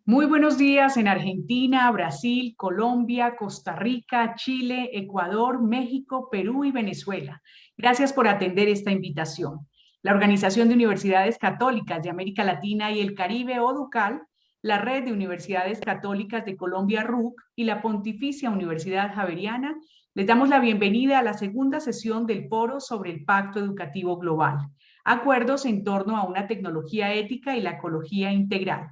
Muy buenos días en Argentina, Brasil, Colombia, Costa Rica, Chile, Ecuador, México, Perú y Venezuela. Gracias por atender esta invitación. La Organización de Universidades Católicas de América Latina y el Caribe, ODUCAL, la Red de Universidades Católicas de Colombia, RUC, y la Pontificia Universidad Javeriana, les damos la bienvenida a la segunda sesión del Foro sobre el Pacto Educativo Global, acuerdos en torno a una tecnología ética y la ecología integral,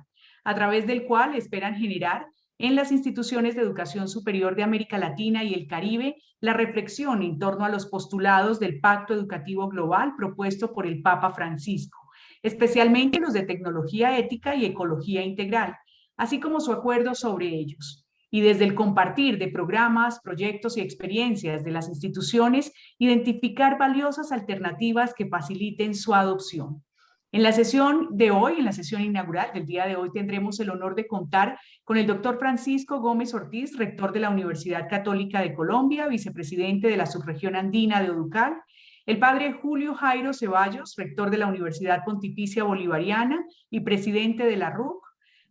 a través del cual esperan generar en las instituciones de educación superior de América Latina y el Caribe la reflexión en torno a los postulados del Pacto Educativo Global propuesto por el Papa Francisco, especialmente los de tecnología ética y ecología integral, así como su acuerdo sobre ellos. Y desde el compartir de programas, proyectos y experiencias de las instituciones, identificar valiosas alternativas que faciliten su adopción. En la sesión de hoy, en la sesión inaugural del día de hoy, tendremos el honor de contar con el doctor Francisco Gómez Ortiz, rector de la Universidad Católica de Colombia, vicepresidente de la subregión andina de ODUCAL, el padre Julio Jairo Ceballos, rector de la Universidad Pontificia Bolivariana y presidente de la RUC,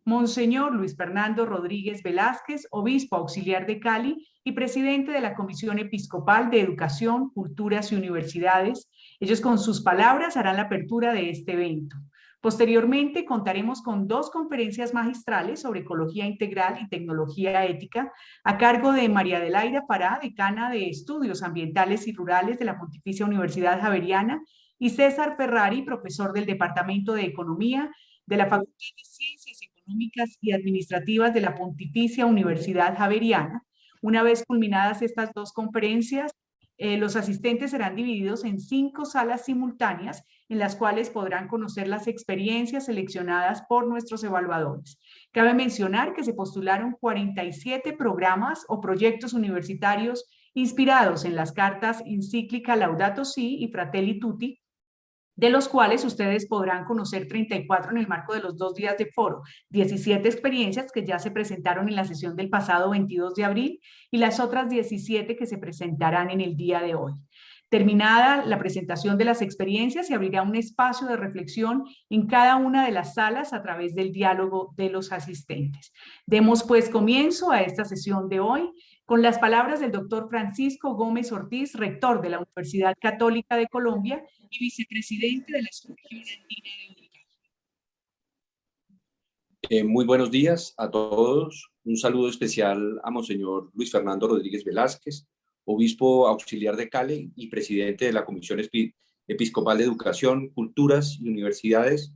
Monseñor Luis Fernando Rodríguez Velázquez, obispo auxiliar de Cali y presidente de la Comisión Episcopal de Educación, Culturas y Universidades. Ellos con sus palabras harán la apertura de este evento. Posteriormente contaremos con dos conferencias magistrales sobre ecología integral y tecnología ética a cargo de María Adelaida Pará, decana de Estudios Ambientales y Rurales de la Pontificia Universidad Javeriana, y César Ferrari, profesor del Departamento de Economía de la Facultad de Ciencias Económicas y Administrativas de la Pontificia Universidad Javeriana. Una vez culminadas estas dos conferencias, los asistentes serán divididos en 5 salas simultáneas en las cuales podrán conocer las experiencias seleccionadas por nuestros evaluadores. Cabe mencionar que se postularon 47 programas o proyectos universitarios inspirados en las cartas encíclica Laudato Si y Fratelli Tutti, de los cuales ustedes podrán conocer 34 en el marco de los 2 días de foro, 17 experiencias que ya se presentaron en la sesión del pasado 22 de abril y las otras 17 que se presentarán en el día de hoy. Terminada la presentación de las experiencias, se abrirá un espacio de reflexión en cada una de las salas a través del diálogo de los asistentes. Demos pues comienzo a esta sesión de hoy con las palabras del doctor Francisco Gómez Ortiz, rector de la Universidad Católica de Colombia y vicepresidente de la subregión andina de ODUCAL. Muy buenos días a todos. Un saludo especial a Monseñor Luis Fernando Rodríguez Velázquez, obispo auxiliar de Cali y presidente de la Comisión Episcopal de Educación, Culturas y Universidades,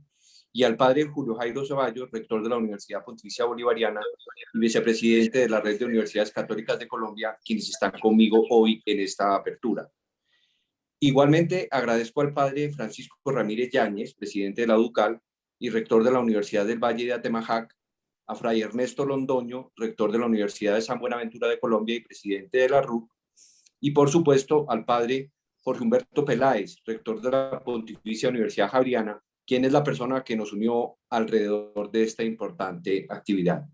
y al padre Julio Jairo Ceballos, rector de la Universidad Pontificia Bolivariana y vicepresidente de la Red de Universidades Católicas de Colombia, quienes están conmigo hoy en esta apertura. Igualmente agradezco al padre Francisco Ramírez Yáñez, presidente de la UDUCAL y rector de la Universidad del Valle de Atemajac, a fray Ernesto Londoño, rector de la Universidad de San Buenaventura de Colombia y presidente de la RUC, y por supuesto al padre Jorge Humberto Peláez, rector de la Pontificia Universidad Javeriana, quien es la persona que nos unió alrededor de esta importante actividad.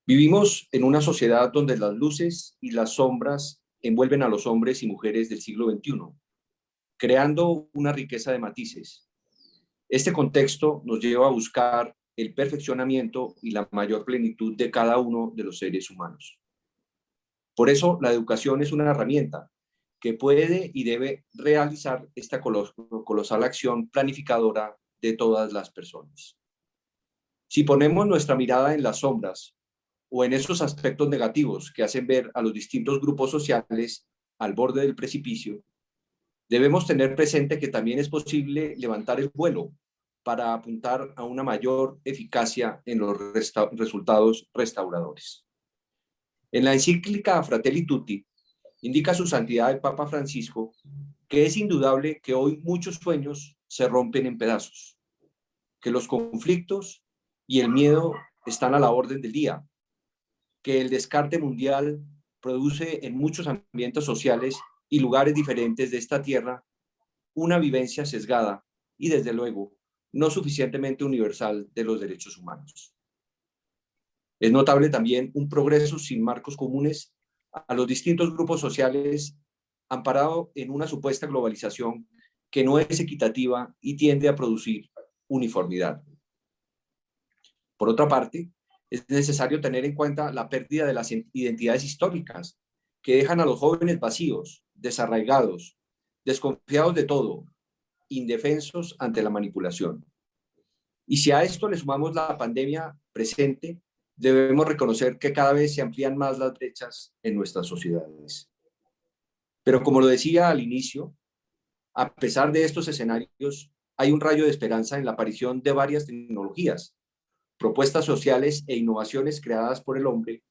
Vivimos en una sociedad donde las luces y las sombras envuelven a los hombres y mujeres del siglo XXI, creando una riqueza de matices. Este contexto nos lleva a buscar el perfeccionamiento y la mayor plenitud de cada uno de los seres humanos. Por eso, la educación es una herramienta que puede y debe realizar esta colosal acción planificadora de todas las personas. Si ponemos nuestra mirada en las sombras o en esos aspectos negativos que hacen ver a los distintos grupos sociales al borde del precipicio, debemos tener presente que también es posible levantar el vuelo para apuntar a una mayor eficacia en los resultados restauradores. En la encíclica Fratelli Tutti, indica su santidad el Papa Francisco que es indudable que hoy muchos sueños se rompen en pedazos, que los conflictos y el miedo están a la orden del día, que el descarte mundial produce en muchos ambientes sociales y lugares diferentes de esta tierra una vivencia sesgada y, desde luego, no suficientemente universal de los derechos humanos. Es notable también un progreso sin marcos comunes a los distintos grupos sociales, amparado en una supuesta globalización que no es equitativa y tiende a producir uniformidad. Por otra parte, es necesario tener en cuenta la pérdida de las identidades históricas que dejan a los jóvenes vacíos, desarraigados, desconfiados de todo, indefensos ante la manipulación. Y si a esto le sumamos la pandemia presente, debemos reconocer que cada vez se amplían más las brechas en nuestras sociedades. Pero como lo decía al inicio, a pesar de estos escenarios, hay un rayo de esperanza en la aparición de varias tecnologías, propuestas sociales e innovaciones creadas por el hombre.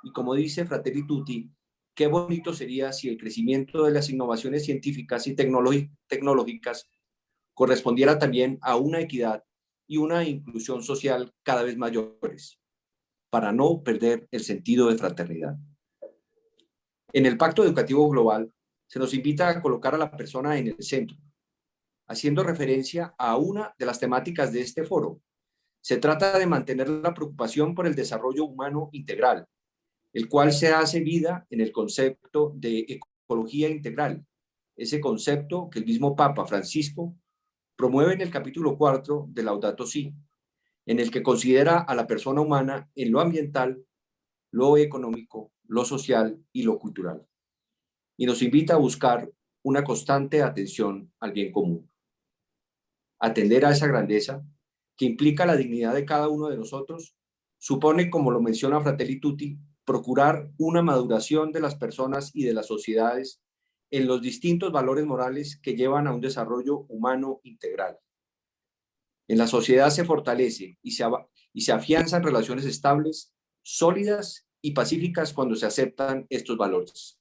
Y como dice Fratelli Tutti, qué bonito sería si el crecimiento de las innovaciones científicas y tecnológicas correspondiera también a una equidad y una inclusión social cada vez mayores, para no perder el sentido de fraternidad. En el Pacto Educativo Global se nos invita a colocar a la persona en el centro, haciendo referencia a una de las temáticas de este foro. Se trata de mantener la preocupación por el desarrollo humano integral, el cual se hace vida en el concepto de ecología integral, ese concepto que el mismo Papa Francisco promueve en el capítulo 4 de Laudato Si, en el que considera a la persona humana en lo ambiental, lo económico, lo social y lo cultural, y nos invita a buscar una constante atención al bien común. Atender a esa grandeza, que implica la dignidad de cada uno de nosotros, supone, como lo menciona Fratelli Tutti, procurar una maduración de las personas y de las sociedades en los distintos valores morales que llevan a un desarrollo humano integral. En la sociedad se fortalece y se afianzan relaciones estables, sólidas y pacíficas cuando se aceptan estos valores.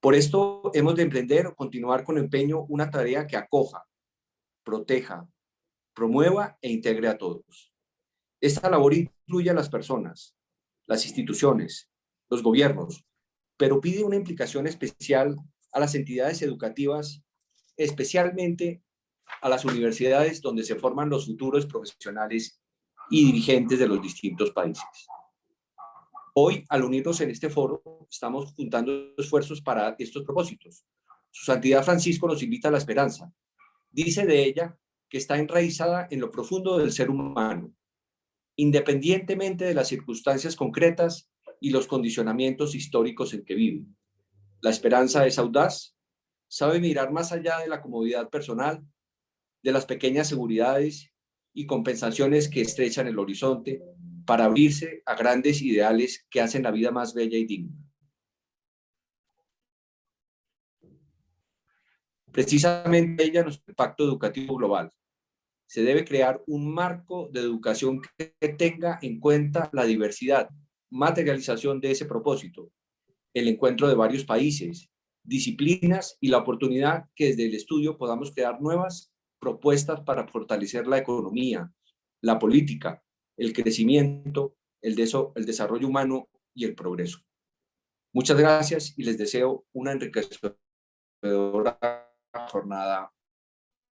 Por esto hemos de emprender o continuar con empeño una tarea que acoja, proteja, promueva e integre a todos. Esta labor incluye a las personas, las instituciones, los gobiernos, pero pide una implicación especial a las entidades educativas, especialmente a las universidades donde se forman los futuros profesionales y dirigentes de los distintos países. Hoy, al unirnos en este foro, estamos juntando esfuerzos para estos propósitos. Su Santidad Francisco nos invita a la esperanza. Dice de ella que está enraizada en lo profundo del ser humano, independientemente de las circunstancias concretas y los condicionamientos históricos en que vive. La esperanza es audaz, sabe mirar más allá de la comodidad personal, de las pequeñas seguridades y compensaciones que estrechan el horizonte para abrirse a grandes ideales que hacen la vida más bella y digna. Precisamente ella nos el Pacto Educativo Global. Se debe crear un marco de educación que tenga en cuenta la diversidad, materialización de ese propósito, el encuentro de varios países, disciplinas y la oportunidad que desde el estudio podamos crear nuevas propuestas para fortalecer la economía, la política, el crecimiento, el desarrollo humano y el progreso. Muchas gracias y les deseo una enriquecedora jornada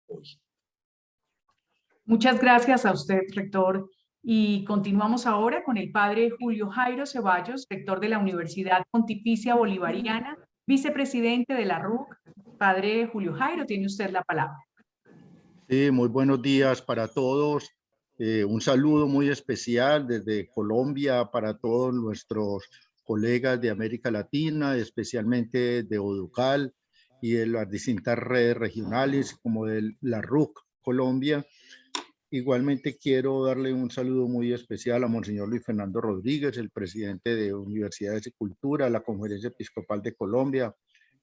hoy. Muchas gracias a usted, rector. Y continuamos ahora con el padre Julio Jairo Ceballos, rector de la Universidad Pontificia Bolivariana, vicepresidente de la RUC. Padre Julio Jairo, tiene usted la palabra. Sí, muy buenos días para todos. Un saludo muy especial desde Colombia para todos nuestros colegas de América Latina, especialmente de ODUCAL y de las distintas redes regionales como de la RUC Colombia. Igualmente quiero darle un saludo muy especial a Monseñor Luis Fernando Rodríguez, el presidente de Universidades y Cultura, la Conferencia Episcopal de Colombia,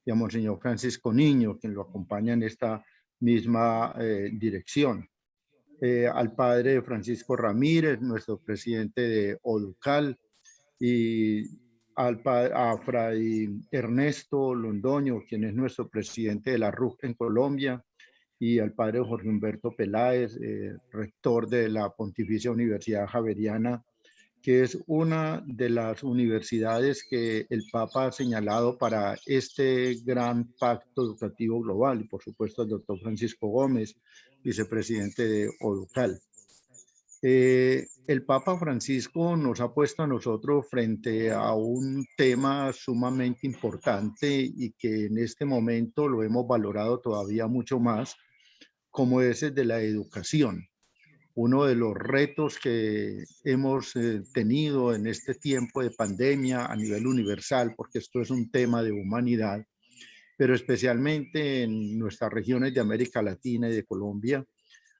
y a Monseñor Francisco Niño, quien lo acompaña en esta misma dirección. Al padre Francisco Ramírez, nuestro presidente de ODUCAL, y a fray Ernesto Londoño, quien es nuestro presidente de la RUC en Colombia, y al padre Jorge Humberto Peláez, rector de la Pontificia Universidad Javeriana, que es una de las universidades que el Papa ha señalado para este gran pacto educativo global, y por supuesto al doctor Francisco Gómez, vicepresidente de ODUCAL. El Papa Francisco nos ha puesto a nosotros frente a un tema sumamente importante y que en este momento lo hemos valorado todavía mucho más, como es el de la educación. Uno de los retos que hemos tenido en este tiempo de pandemia a nivel universal, porque esto es un tema de humanidad, pero especialmente en nuestras regiones de América Latina y de Colombia,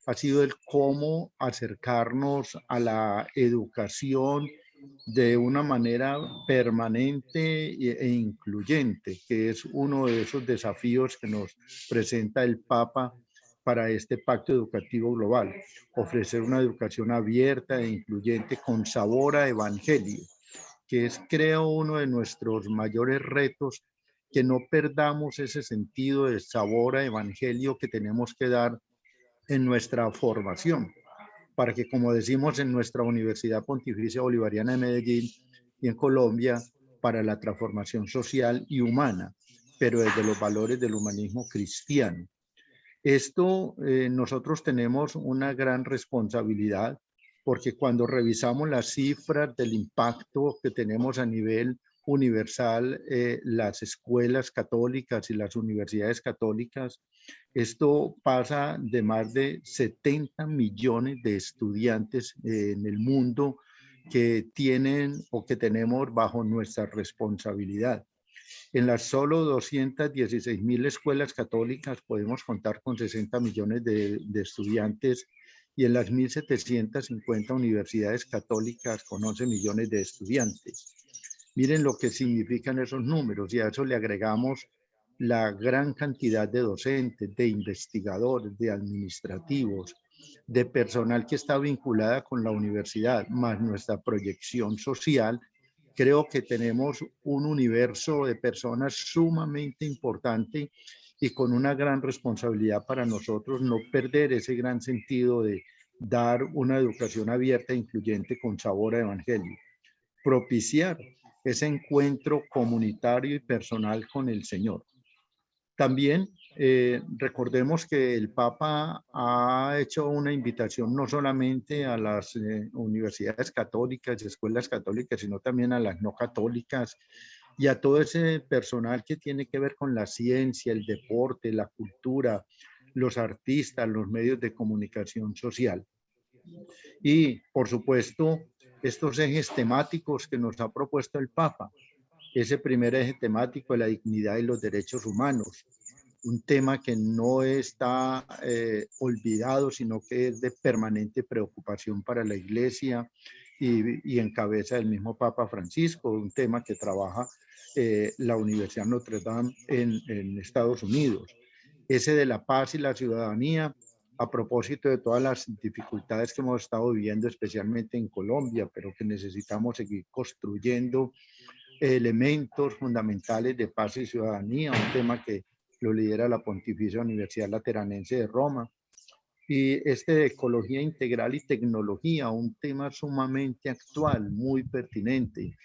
ha sido el cómo acercarnos a la educación de una manera permanente e incluyente, que es uno de esos desafíos que nos presenta el Papa para este pacto educativo global, ofrecer una educación abierta e incluyente con sabor a evangelio, que es, creo, uno de nuestros mayores retos, que no perdamos ese sentido de sabor a evangelio que tenemos que dar en nuestra formación, para que, como decimos en nuestra Universidad Pontificia Bolivariana de Medellín y en Colombia, para la transformación social y humana, pero desde los valores del humanismo cristiano. Esto nosotros tenemos una gran responsabilidad, porque cuando revisamos las cifras del impacto que tenemos a nivel universal, las escuelas católicas y las universidades católicas, esto pasa de más de 70 millones de estudiantes en el mundo que tienen o que tenemos bajo nuestra responsabilidad. En las solo 216.000 escuelas católicas podemos contar con 60 millones de estudiantes, y en las 1.750 universidades católicas con 11 millones de estudiantes. Miren lo que significan esos números, y a eso le agregamos la gran cantidad de docentes, de investigadores, de administrativos, de personal que está vinculada con la universidad, más nuestra proyección social. Creo que tenemos un universo de personas sumamente importante y con una gran responsabilidad para nosotros no perder ese gran sentido de dar una educación abierta e incluyente con sabor a evangelio. Propiciar ese encuentro comunitario y personal con el Señor. También recordemos que el Papa ha hecho una invitación no solamente a las universidades católicas y escuelas católicas, sino también a las no católicas y a todo ese personal que tiene que ver con la ciencia, el deporte, la cultura, los artistas, los medios de comunicación social. Y, por supuesto, estos ejes temáticos que nos ha propuesto el Papa. Ese primer eje temático de la dignidad y los derechos humanos, un tema que no está olvidado, sino que es de permanente preocupación para la Iglesia y en cabeza del mismo Papa Francisco, un tema que trabaja la Universidad Notre Dame en Estados Unidos. Ese de la paz y la ciudadanía, a propósito de todas las dificultades que hemos estado viviendo, especialmente en Colombia, pero que necesitamos seguir construyendo elementos fundamentales de paz y ciudadanía, un tema que lo lidera la Pontificia Universidad Lateranense de Roma. Y este de ecología integral y tecnología, un tema sumamente actual, muy pertinente,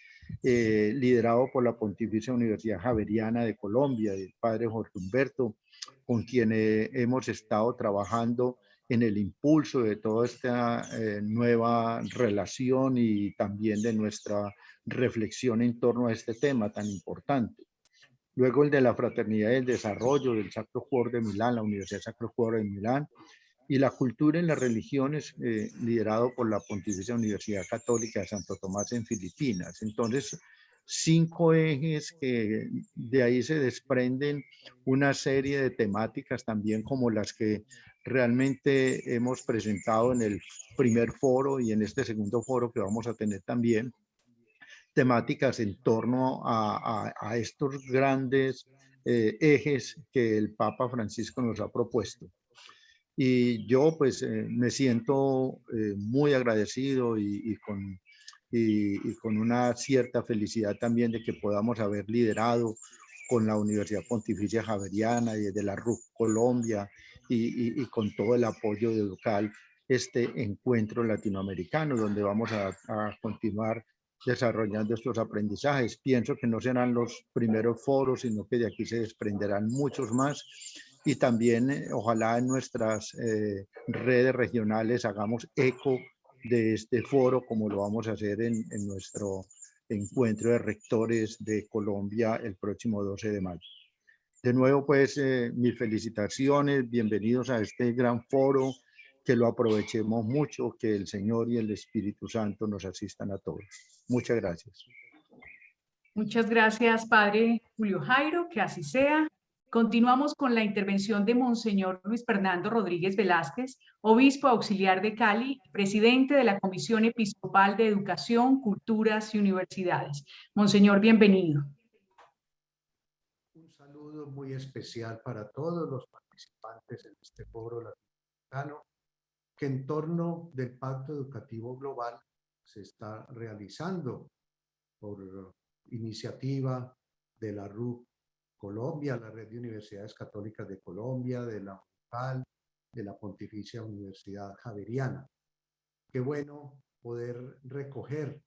liderado por la Pontificia Universidad Javeriana de Colombia, del padre Jorge Humberto, con quien hemos estado trabajando en el impulso de toda esta nueva relación y también de nuestra reflexión en torno a este tema tan importante. Luego el de la fraternidad y el desarrollo del Sacro Cuore de Milán, la Universidad Sacro Cuore de Milán, y la cultura en las religiones, liderado por la Pontificia Universidad Católica de Santo Tomás en Filipinas. Entonces, 5 ejes que de ahí se desprenden una serie de temáticas también como las que realmente hemos presentado en el primer foro y en este segundo foro que vamos a tener también, temáticas en torno a estos grandes ejes que el Papa Francisco nos ha propuesto. Y yo pues me siento muy agradecido y con una cierta felicidad también de que podamos haber liderado con la Universidad Pontificia Javeriana y desde la RUC Colombia y con todo el apoyo de Educal este encuentro latinoamericano donde vamos a continuar desarrollando estos aprendizajes. Pienso que no serán los primeros foros, sino que de aquí se desprenderán muchos más. Y también ojalá en nuestras redes regionales hagamos eco de este foro como lo vamos a hacer en nuestro encuentro de rectores de Colombia el próximo 12 de mayo. De nuevo, pues, mis felicitaciones, bienvenidos a este gran foro que lo aprovechemos mucho, que el Señor y el Espíritu Santo nos asistan a todos. Muchas gracias. Muchas gracias, Padre Julio Jairo, que así sea. Continuamos con la intervención de Monseñor Luis Fernando Rodríguez Velázquez, obispo auxiliar de Cali, presidente de la Comisión Episcopal de Educación, Culturas y Universidades. Monseñor, bienvenido. Un saludo muy especial para todos los participantes en este foro latinoamericano, que en torno del Pacto Educativo Global se está realizando por iniciativa de la RUC Colombia, la Red de Universidades Católicas de Colombia, de la UNICAL, de la Pontificia Universidad Javeriana. Qué bueno poder recoger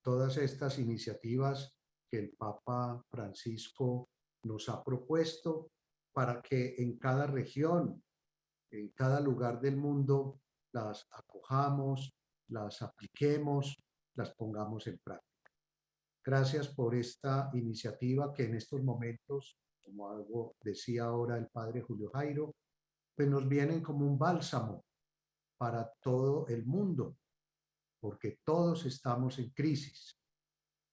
todas estas iniciativas que el Papa Francisco nos ha propuesto para que en cada región, en cada lugar del mundo, las acojamos, las apliquemos, las pongamos en práctica. Gracias por esta iniciativa que en estos momentos, como algo decía ahora el Padre Julio Jairo, pues nos vienen como un bálsamo para todo el mundo, porque todos estamos en crisis,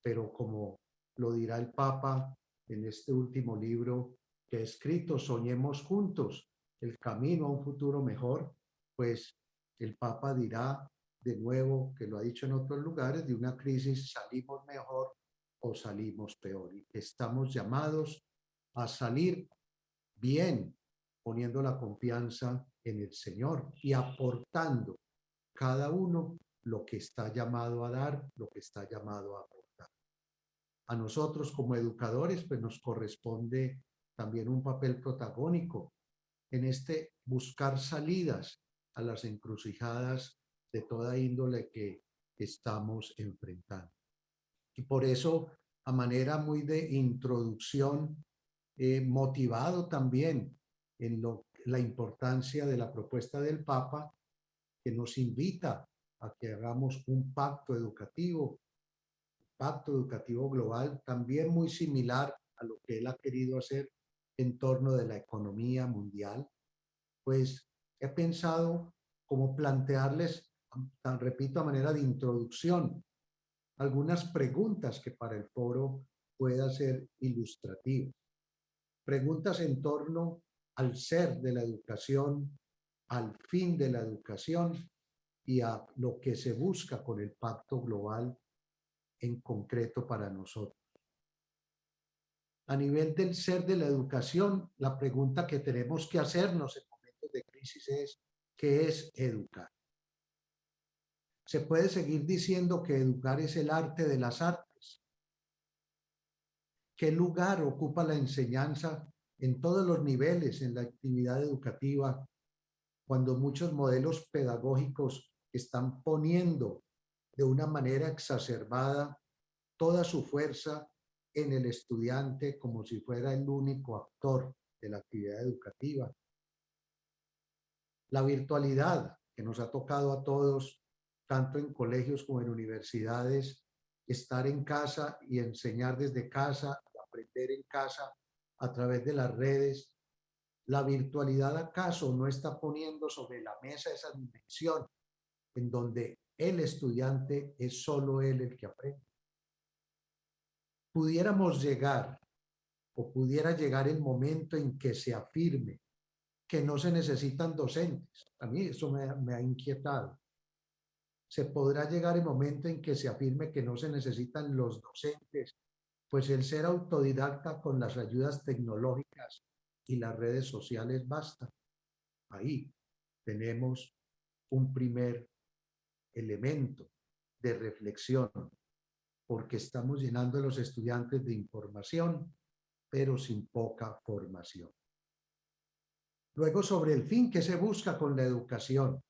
pero como lo dirá el Papa en este último libro que ha escrito, Soñemos Juntos, el camino a un futuro mejor, pues el Papa dirá de nuevo, que lo ha dicho en otros lugares, de una crisis salimos mejor o salimos peor, y que estamos llamados a salir bien, poniendo la confianza en el Señor y aportando cada uno lo que está llamado a dar, lo que está llamado a aportar. A nosotros como educadores, pues nos corresponde también un papel protagónico en este buscar salidas a las encrucijadas de toda índole que estamos enfrentando. Y por eso, a manera muy de introducción, motivado también en la importancia de la propuesta del Papa, que nos invita a que hagamos un pacto educativo global, también muy similar a lo que él ha querido hacer en torno de la economía mundial, pues he pensado cómo plantearles, repito, a manera de introducción, algunas preguntas que para el foro pueda ser ilustrativo. Preguntas en torno al ser de la educación, al fin de la educación y a lo que se busca con el pacto global en concreto para nosotros. A nivel del ser de la educación, la pregunta que tenemos que hacernos en momentos de crisis es, ¿qué es educar? Se puede seguir diciendo que educar es el arte de las artes. ¿Qué lugar ocupa la enseñanza en todos los niveles en la actividad educativa cuando muchos modelos pedagógicos están poniendo de una manera exacerbada toda su fuerza en el estudiante como si fuera el único actor de la actividad educativa? La virtualidad que nos ha tocado a todos, tanto en colegios como en universidades, estar en casa y enseñar desde casa, aprender en casa a través de las redes. ¿La virtualidad acaso no está poniendo sobre la mesa esa dimensión en donde el estudiante es solo él el que aprende? Pudiéramos llegar o pudiera llegar el momento en que se afirme que no se necesitan docentes. A mí eso me ha inquietado. Se podrá llegar el momento en que se afirme que no se necesitan los docentes, pues el ser autodidacta con las ayudas tecnológicas y las redes sociales basta. Ahí tenemos un primer elemento de reflexión, porque estamos llenando a los estudiantes de información, pero sin poca formación. Luego, sobre el fin que se busca con la educación,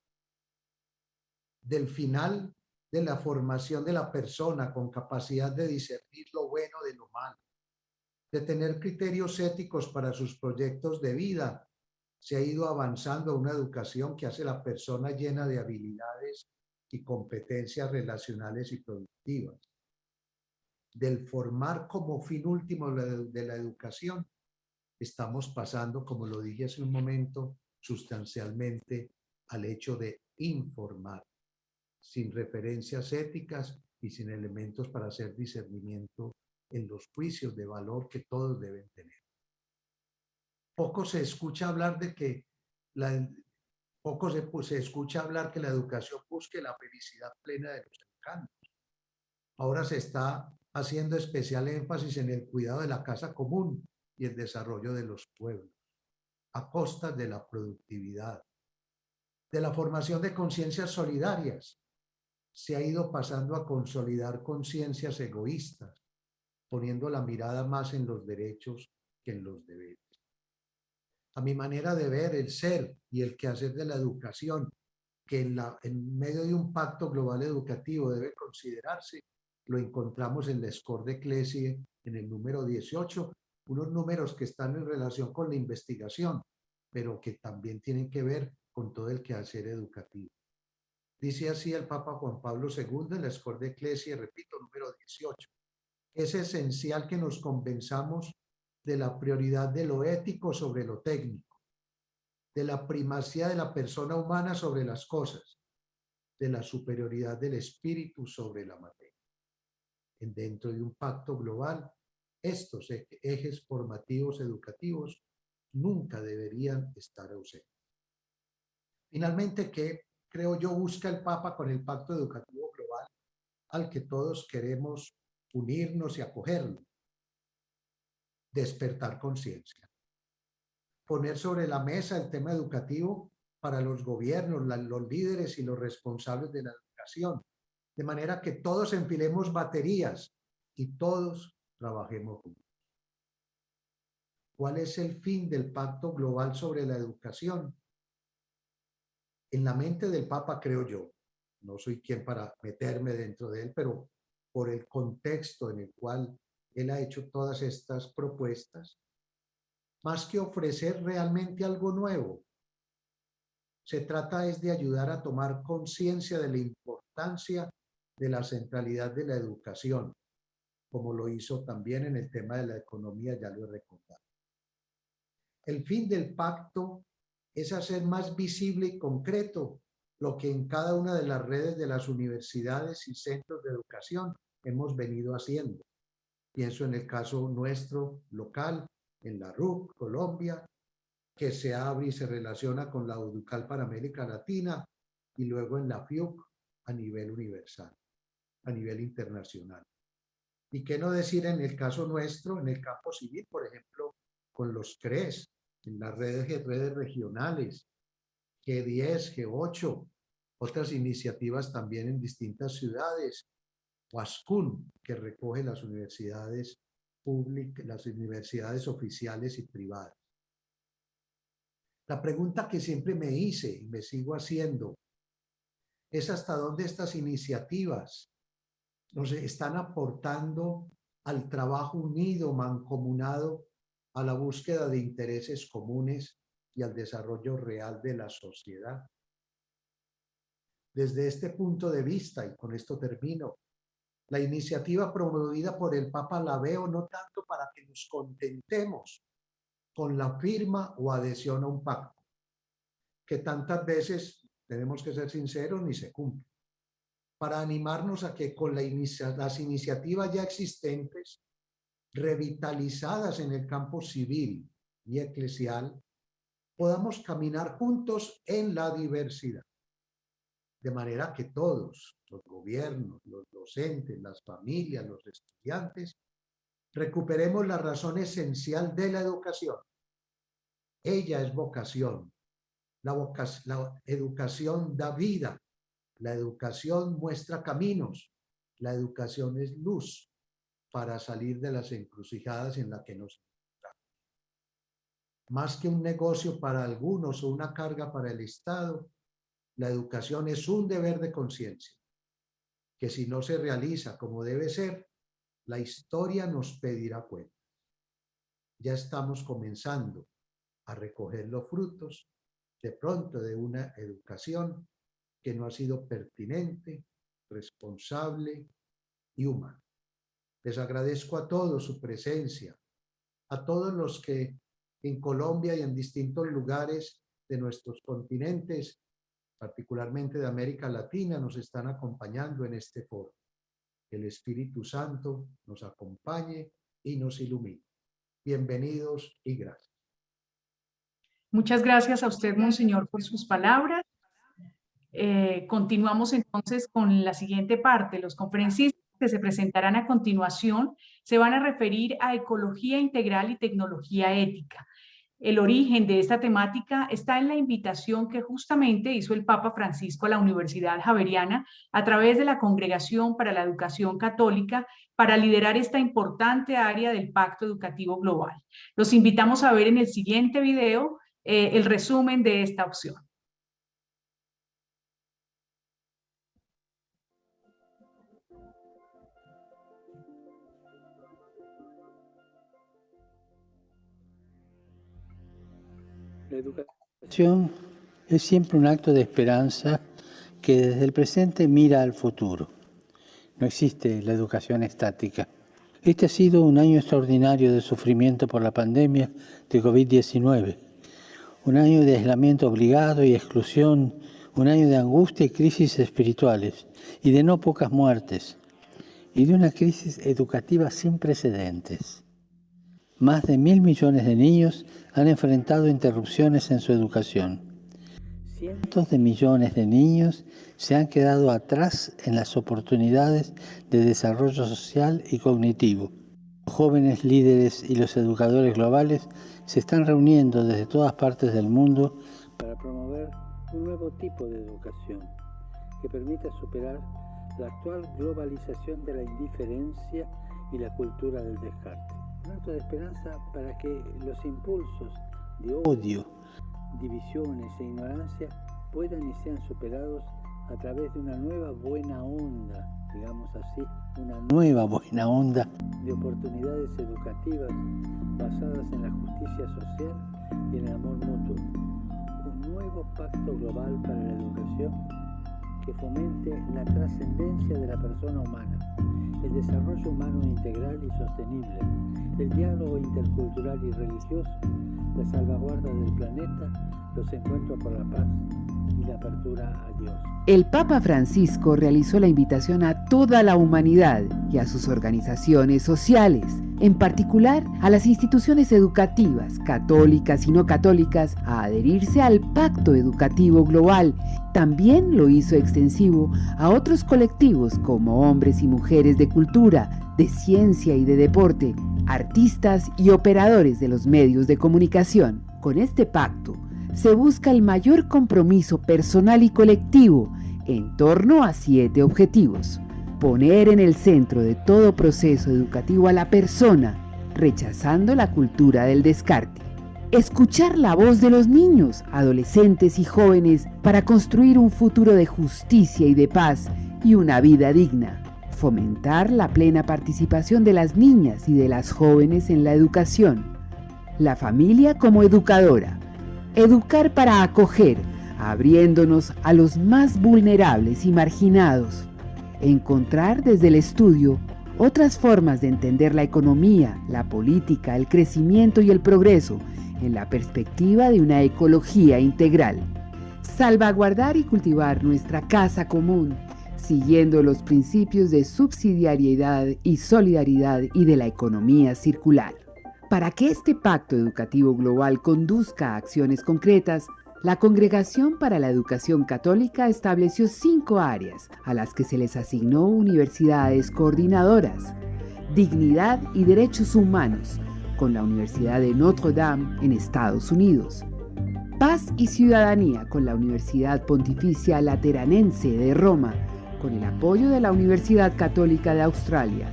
del final de la formación de la persona con capacidad de discernir lo bueno de lo malo, de tener criterios éticos para sus proyectos de vida, se ha ido avanzando a una educación que hace a la persona llena de habilidades y competencias relacionales y productivas. Del formar como fin último de la educación, estamos pasando, como lo dije hace un momento, sustancialmente al hecho de informar, sin referencias éticas y sin elementos para hacer discernimiento en los juicios de valor que todos deben tener. Poco se escucha hablar de que se escucha hablar que la educación busque la felicidad plena de los cercanos. Ahora se está haciendo especial énfasis en el cuidado de la casa común y el desarrollo de los pueblos, a costas de la productividad, de la formación de conciencias solidarias. Se ha ido pasando a consolidar conciencias egoístas, poniendo la mirada más en los derechos que en los deberes. A mi manera de ver, el ser y el quehacer de la educación, que en medio de un pacto global educativo debe considerarse, lo encontramos en la Score de Clesie, en el número 18, unos números que están en relación con la investigación, pero que también tienen que ver con todo el quehacer educativo. Dice así el Papa Juan Pablo II en la Score de Clesie, repito, número 18. Es esencial que nos convenzamos de la prioridad de lo ético sobre lo técnico, de la primacía de la persona humana sobre las cosas, de la superioridad del espíritu sobre la materia. Dentro de un pacto global, estos ejes formativos educativos nunca deberían estar ausentes. Finalmente, ¿qué creo yo busca el Papa con el pacto educativo global al que todos queremos unirnos y acogerlo? Despertar conciencia. Poner sobre la mesa el tema educativo para los gobiernos, los líderes y los responsables de la educación, de manera que todos enfilemos baterías y todos trabajemos juntos. ¿Cuál es el fin del Pacto Global sobre la Educación? En la mente del Papa, creo yo, no soy quien para meterme dentro de él, pero por el contexto en el cual él ha hecho todas estas propuestas, más que ofrecer realmente algo nuevo, se trata es de ayudar a tomar conciencia de la importancia de la centralidad de la educación, como lo hizo también en el tema de la economía, ya lo he recordado. El fin del pacto es hacer más visible y concreto lo que en cada una de las redes de las universidades y centros de educación hemos venido haciendo. Pienso en el caso nuestro local, en la RUC, Colombia, que se abre y se relaciona con la UDUCAL para América Latina y luego en la FIUC a nivel universal, a nivel internacional. Y qué no decir en el caso nuestro, en el campo civil, por ejemplo, con los CRES, en las redes regionales, G10, G8, otras iniciativas también en distintas ciudades, Huascún, que recoge las universidades públicas, las universidades oficiales y privadas. La pregunta que siempre me hice y me sigo haciendo es hasta dónde estas iniciativas nos están aportando al trabajo unido, mancomunado, a la búsqueda de intereses comunes y al desarrollo real de la sociedad. Desde este punto de vista, y con esto termino, la iniciativa promovida por el Papa la veo no tanto para que nos contentemos con la firma o adhesión a un pacto, que tantas veces, tenemos que ser sinceros, ni se cumple. Para animarnos a que con las iniciativas ya existentes, revitalizadas en el campo civil y eclesial, podamos caminar juntos en la diversidad. De manera que todos, los gobiernos, los docentes, las familias, los estudiantes, recuperemos la razón esencial de la educación. Ella es vocación. La educación da vida. La educación muestra caminos. La educación es luz para salir de las encrucijadas en las que nos encontramos. Más que un negocio para algunos o una carga para el Estado, la educación es un deber de conciencia, que si no se realiza como debe ser, la historia nos pedirá cuenta. Ya estamos comenzando a recoger los frutos, de pronto, de una educación que no ha sido pertinente, responsable y humana. Les agradezco a todos su presencia, a todos los que en Colombia y en distintos lugares de nuestros continentes particularmente de América Latina, nos están acompañando en este foro. Que el Espíritu Santo nos acompañe y nos ilumine. Bienvenidos y gracias. Muchas gracias a usted, Monseñor, por sus palabras. Continuamos entonces con la siguiente parte. Los conferencistas que se presentarán a continuación se van a referir a ecología integral y tecnología ética. El origen de esta temática está en la invitación que justamente hizo el Papa Francisco a la Universidad Javeriana a través de la Congregación para la Educación Católica para liderar esta importante área del Pacto Educativo Global. Los invitamos a ver en el siguiente video el resumen de esta opción. La educación es siempre un acto de esperanza que desde el presente mira al futuro. No existe la educación estática. Este ha sido un año extraordinario de sufrimiento por la pandemia de COVID-19, un año de aislamiento obligado y exclusión, un año de angustia y crisis espirituales, y de no pocas muertes, y de una crisis educativa sin precedentes. Más de 1.000 millones de niños han enfrentado interrupciones en su educación. Cientos de millones de niños se han quedado atrás en las oportunidades de desarrollo social y cognitivo. Los jóvenes líderes y los educadores globales se están reuniendo desde todas partes del mundo para promover un nuevo tipo de educación que permita superar la actual globalización de la indiferencia y la cultura del descarte. Un acto de esperanza para que los impulsos de odio, divisiones e ignorancia puedan y sean superados a través de una nueva buena onda, digamos así, una nueva buena onda de oportunidades educativas basadas en la justicia social y en el amor mutuo. Un nuevo pacto global para la educación que fomente la trascendencia de la persona humana, el desarrollo humano integral y sostenible, el diálogo intercultural y religioso, la salvaguarda del planeta, los encuentros por la paz y la apertura a Dios. El Papa Francisco realizó la invitación a toda la humanidad y a sus organizaciones sociales, en particular a las instituciones educativas, católicas y no católicas, a adherirse al Pacto Educativo Global. También lo hizo extensivo a otros colectivos como hombres y mujeres de cultura, de ciencia y de deporte, artistas y operadores de los medios de comunicación. Con este pacto se busca el mayor compromiso personal y colectivo en torno a 7 objetivos. Poner en el centro de todo proceso educativo a la persona, rechazando la cultura del descarte. Escuchar la voz de los niños, adolescentes y jóvenes para construir un futuro de justicia y de paz y una vida digna. Fomentar la plena participación de las niñas y de las jóvenes en la educación. La familia como educadora. Educar para acoger, abriéndonos a los más vulnerables y marginados. Encontrar desde el estudio otras formas de entender la economía, la política, el crecimiento y el progreso en la perspectiva de una ecología integral. Salvaguardar y cultivar nuestra casa común, siguiendo los principios de subsidiariedad y solidaridad y de la economía circular. Para que este pacto educativo global conduzca a acciones concretas, la Congregación para la Educación Católica estableció 5 áreas a las que se les asignó universidades coordinadoras: dignidad y derechos humanos, con la Universidad de Notre Dame en Estados Unidos; paz y ciudadanía, con la Universidad Pontificia Lateranense de Roma, con el apoyo de la Universidad Católica de Australia;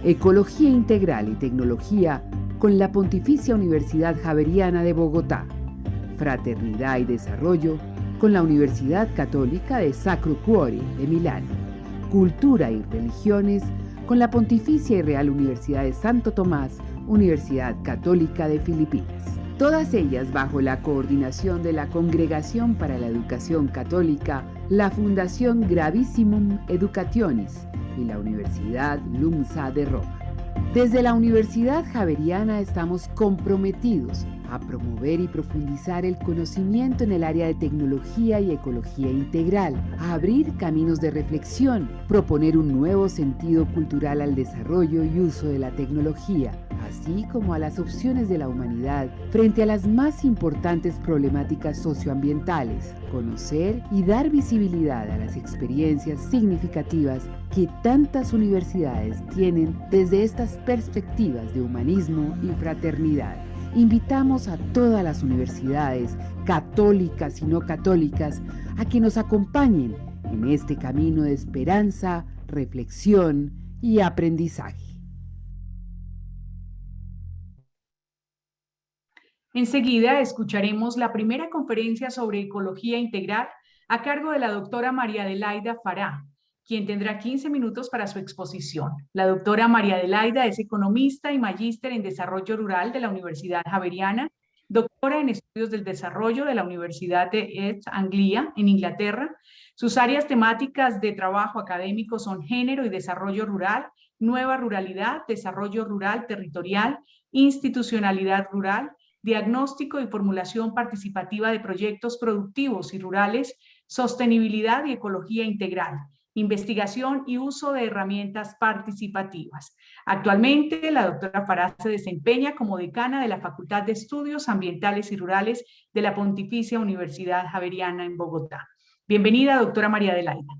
ecología integral y tecnología, con la Pontificia Universidad Javeriana de Bogotá; fraternidad y desarrollo, con la Universidad Católica de Sacro Cuore de Milán; cultura y religiones, con la Pontificia y Real Universidad de Santo Tomás, Universidad Católica de Filipinas. Todas ellas bajo la coordinación de la Congregación para la Educación Católica, la Fundación Gravissimum Educationis y la Universidad LUMSA de Roma. Desde la Universidad Javeriana estamos comprometidos a promover y profundizar el conocimiento en el área de tecnología y ecología integral, a abrir caminos de reflexión, proponer un nuevo sentido cultural al desarrollo y uso de la tecnología, así como a las opciones de la humanidad frente a las más importantes problemáticas socioambientales, conocer y dar visibilidad a las experiencias significativas que tantas universidades tienen desde estas perspectivas de humanismo y fraternidad. Invitamos a todas las universidades, católicas y no católicas, a que nos acompañen en este camino de esperanza, reflexión y aprendizaje. Enseguida escucharemos la primera conferencia sobre ecología integral a cargo de la doctora María Adelaida Fará, quien tendrá 15 minutos para su exposición. La doctora María Adelaida es economista y magíster en desarrollo rural de la Universidad Javeriana, doctora en estudios del desarrollo de la Universidad de East Anglia en Inglaterra. Sus áreas temáticas de trabajo académico son género y desarrollo rural, nueva ruralidad, desarrollo rural territorial, institucionalidad rural, diagnóstico y formulación participativa de proyectos productivos y rurales, sostenibilidad y ecología integral, investigación y uso de herramientas participativas. Actualmente, la doctora Fará se desempeña como decana de la Facultad de Estudios Ambientales y Rurales de la Pontificia Universidad Javeriana en Bogotá. Bienvenida, doctora María Adelaida.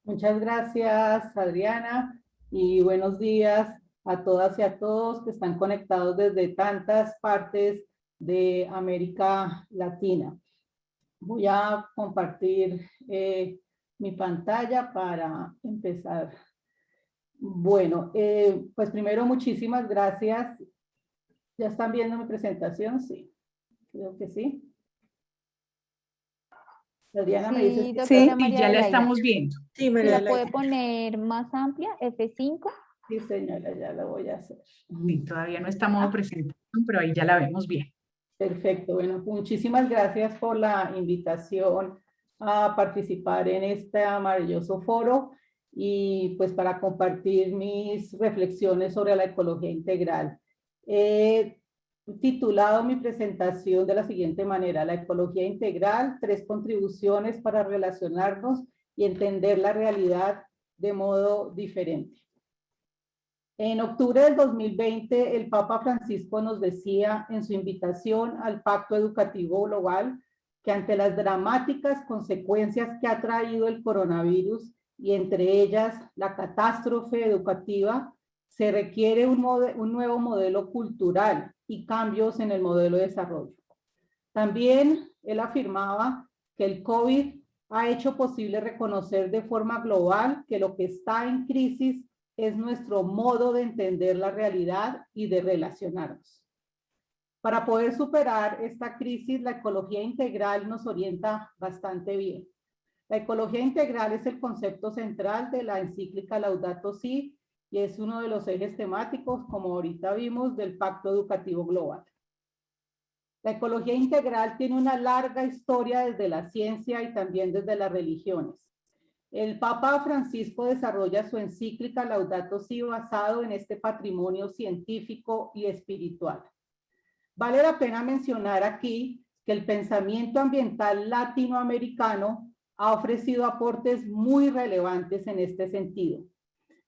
Muchas gracias, Adriana, y buenos días a todas y a todos que están conectados desde tantas partes de América Latina. Voy a compartir mi pantalla para empezar. Bueno, pues primero muchísimas gracias. ¿Ya están viendo mi presentación? Sí, creo que sí. Adriana, ¿me dices que sí, ya la estamos viendo. Sí, María, ¿la puede poner más amplia? F5. Sí, señora, ya lo voy a hacer. Sí, todavía no está modo presentación, pero ahí ya la vemos bien. Perfecto, bueno, muchísimas gracias por la invitación a participar en este maravilloso foro y pues para compartir mis reflexiones sobre la ecología integral. He titulado mi presentación de la siguiente manera: la ecología integral, 3 contribuciones para relacionarnos y entender la realidad de modo diferente. En octubre del 2020, el Papa Francisco nos decía en su invitación al Pacto Educativo Global que ante las dramáticas consecuencias que ha traído el coronavirus y entre ellas la catástrofe educativa, se requiere un nuevo modelo cultural y cambios en el modelo de desarrollo. También él afirmaba que el COVID ha hecho posible reconocer de forma global que lo que está en crisis es nuestro modo de entender la realidad y de relacionarnos. Para poder superar esta crisis, la ecología integral nos orienta bastante bien. La ecología integral es el concepto central de la encíclica Laudato Si y es uno de los ejes temáticos, como ahorita vimos, del Pacto Educativo Global. La ecología integral tiene una larga historia desde la ciencia y también desde las religiones. El Papa Francisco desarrolla su encíclica Laudato Si basado en este patrimonio científico y espiritual. Vale la pena mencionar aquí que el pensamiento ambiental latinoamericano ha ofrecido aportes muy relevantes en este sentido.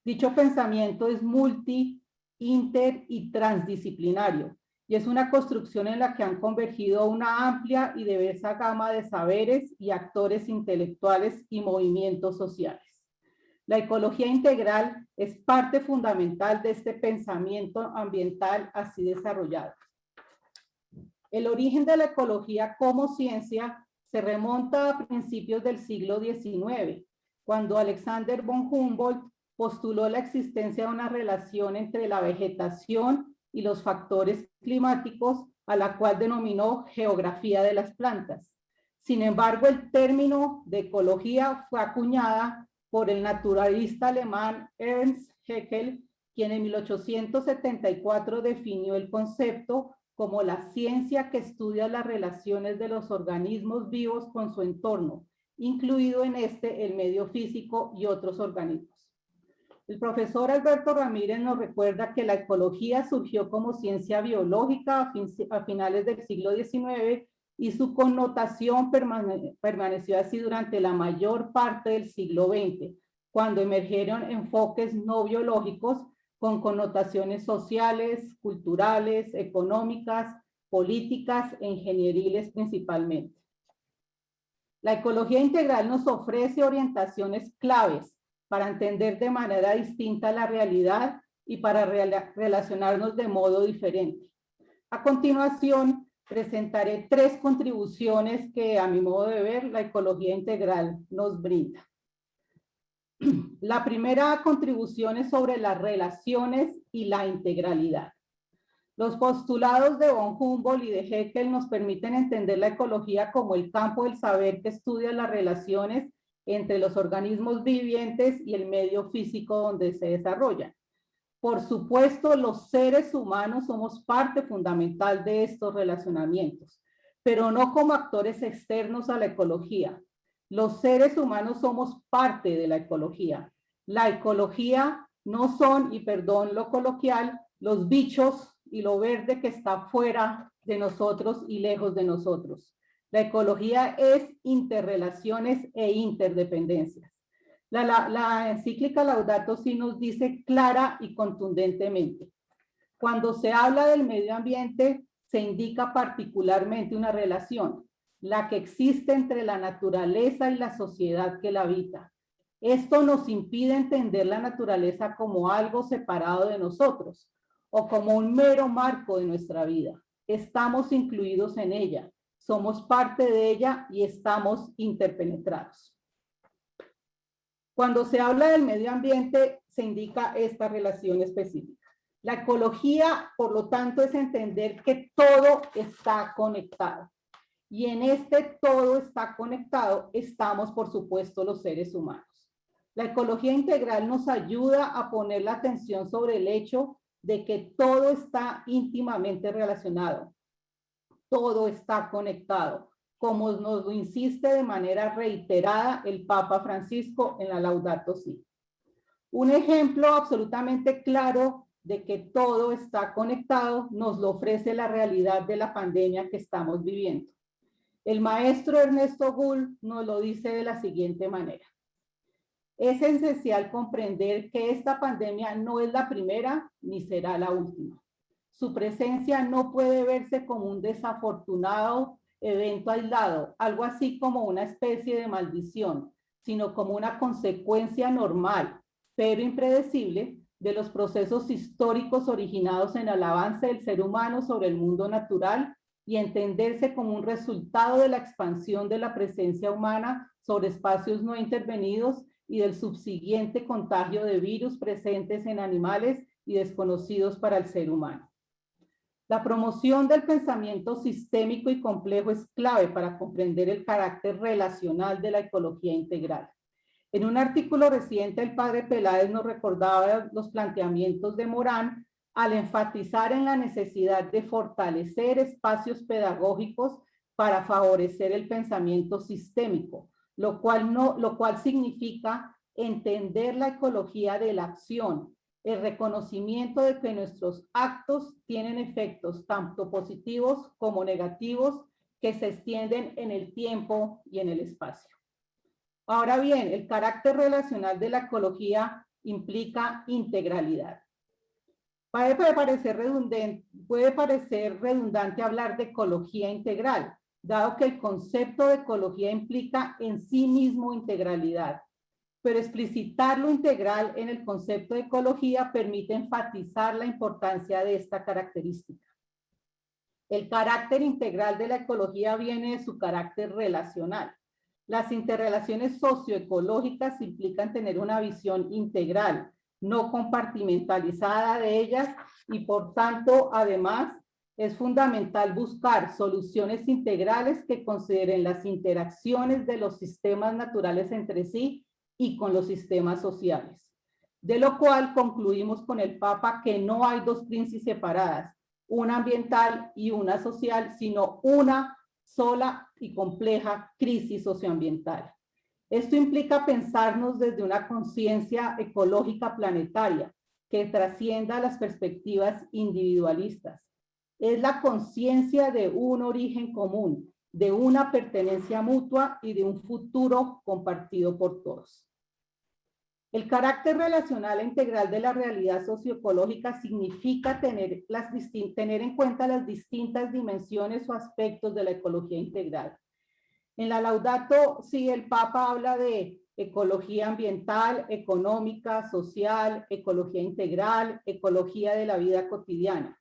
Dicho pensamiento es multi, inter y transdisciplinario y es una construcción en la que han convergido una amplia y diversa gama de saberes y actores intelectuales y movimientos sociales. La ecología integral es parte fundamental de este pensamiento ambiental así desarrollado. El origen de la ecología como ciencia se remonta a principios del siglo XIX, cuando Alexander von Humboldt postuló la existencia de una relación entre la vegetación y los factores climáticos, a la cual denominó geografía de las plantas. Sin embargo, el término de ecología fue acuñada por el naturalista alemán Ernst Haeckel, quien en 1874 definió el concepto como la ciencia que estudia las relaciones de los organismos vivos con su entorno, incluido en este el medio físico y otros organismos. El profesor Alberto Ramírez nos recuerda que la ecología surgió como ciencia biológica a finales del siglo XIX y su connotación permaneció así durante la mayor parte del siglo XX, cuando emergieron enfoques no biológicos con connotaciones sociales, culturales, económicas, políticas e ingenieriles principalmente. La ecología integral nos ofrece orientaciones claves para entender de manera distinta la realidad y para relacionarnos de modo diferente. A continuación, presentaré 3 contribuciones que, a mi modo de ver, la ecología integral nos brinda. La primera contribución es sobre las relaciones y la integralidad. Los postulados de von Humboldt y de Haeckel nos permiten entender la ecología como el campo del saber que estudia las relaciones entre los organismos vivientes y el medio físico donde se desarrollan. Por supuesto, los seres humanos somos parte fundamental de estos relacionamientos, pero no como actores externos a la ecología. Los seres humanos somos parte de la ecología. La ecología no son, y perdón lo coloquial, los bichos y lo verde que está fuera de nosotros y lejos de nosotros. La ecología es interrelaciones e interdependencias. La encíclica Laudato Si nos dice clara y contundentemente: cuando se habla del medio ambiente, se indica particularmente una relación, la que existe entre la naturaleza y la sociedad que la habita. Esto nos impide entender la naturaleza como algo separado de nosotros o como un mero marco de nuestra vida. Estamos incluidos en ella, somos parte de ella y estamos interpenetrados. Cuando se habla del medio ambiente, se indica esta relación específica. La ecología, por lo tanto, es entender que todo está conectado. Y en este todo está conectado estamos, por supuesto, los seres humanos. La ecología integral nos ayuda a poner la atención sobre el hecho de que todo está íntimamente relacionado. Todo está conectado, como nos lo insiste de manera reiterada el Papa Francisco en la Laudato Si. Un ejemplo absolutamente claro de que todo está conectado nos lo ofrece la realidad de la pandemia que estamos viviendo. El maestro Ernesto Gull nos lo dice de la siguiente manera: es esencial comprender que esta pandemia no es la primera ni será la última. Su presencia no puede verse como un desafortunado evento aislado, algo así como una especie de maldición, sino como una consecuencia normal, pero impredecible, de los procesos históricos originados en el avance del ser humano sobre el mundo natural y entenderse como un resultado de la expansión de la presencia humana sobre espacios no intervenidos y del subsiguiente contagio de virus presentes en animales y desconocidos para el ser humano. La promoción del pensamiento sistémico y complejo es clave para comprender el carácter relacional de la ecología integral. En un artículo reciente, el padre Peláez nos recordaba los planteamientos de Morán al enfatizar en la necesidad de fortalecer espacios pedagógicos para favorecer el pensamiento sistémico, lo cual significa entender la ecología de la acción, el reconocimiento de que nuestros actos tienen efectos tanto positivos como negativos que se extienden en el tiempo y en el espacio. Ahora bien, el carácter relacional de la ecología implica integralidad. Puede parecer redundante hablar de ecología integral, dado que el concepto de ecología implica en sí mismo integralidad. Pero explicitar lo integral en el concepto de ecología permite enfatizar la importancia de esta característica. El carácter integral de la ecología viene de su carácter relacional. Las interrelaciones socioecológicas implican tener una visión integral, no compartimentalizada de ellas, y por tanto, además, es fundamental buscar soluciones integrales que consideren las interacciones de los sistemas naturales entre sí y con los sistemas sociales. De lo cual concluimos con el Papa que no hay dos crisis separadas, una ambiental y una social, sino una sola y compleja crisis socioambiental. Esto implica pensarnos desde una conciencia ecológica planetaria que trascienda las perspectivas individualistas. Es la conciencia de un origen común, de una pertenencia mutua y de un futuro compartido por todos. El carácter relacional e integral de la realidad socioecológica significa tener en cuenta las distintas dimensiones o aspectos de la ecología integral. En la Laudato Si, el Papa habla de ecología ambiental, económica, social, ecología integral, ecología de la vida cotidiana.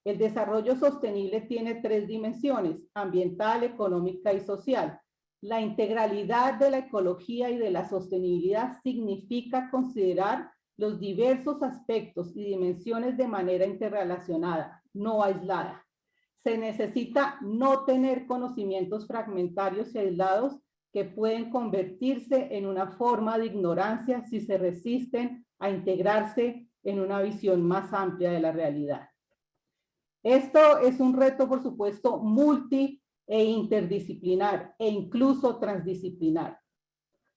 El desarrollo sostenible tiene 3 dimensiones: ambiental, económica y social. La integralidad de la ecología y de la sostenibilidad significa considerar los diversos aspectos y dimensiones de manera interrelacionada, no aislada. Se necesita no tener conocimientos fragmentarios y aislados que pueden convertirse en una forma de ignorancia si se resisten a integrarse en una visión más amplia de la realidad. Esto es un reto, por supuesto, multi e interdisciplinar e incluso transdisciplinar.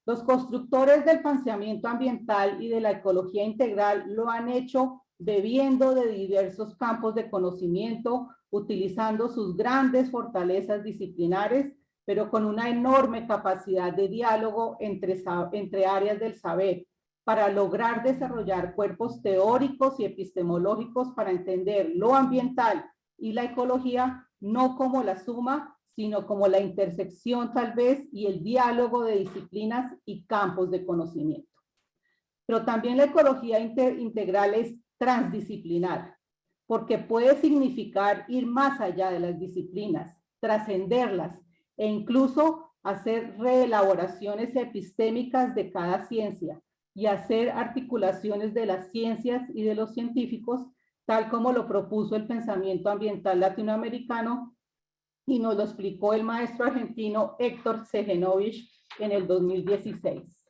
Los constructores del pensamiento ambiental y de la ecología integral lo han hecho bebiendo de diversos campos de conocimiento, utilizando sus grandes fortalezas disciplinares, pero con una enorme capacidad de diálogo entre áreas del saber, para lograr desarrollar cuerpos teóricos y epistemológicos para entender lo ambiental y la ecología no como la suma, sino como la intersección tal vez y el diálogo de disciplinas y campos de conocimiento. Pero también la ecología integral es transdisciplinar, porque puede significar ir más allá de las disciplinas, trascenderlas e incluso hacer reelaboraciones epistémicas de cada ciencia y hacer articulaciones de las ciencias y de los científicos, tal como lo propuso el pensamiento ambiental latinoamericano y nos lo explicó el maestro argentino Héctor Segenovich en el 2016.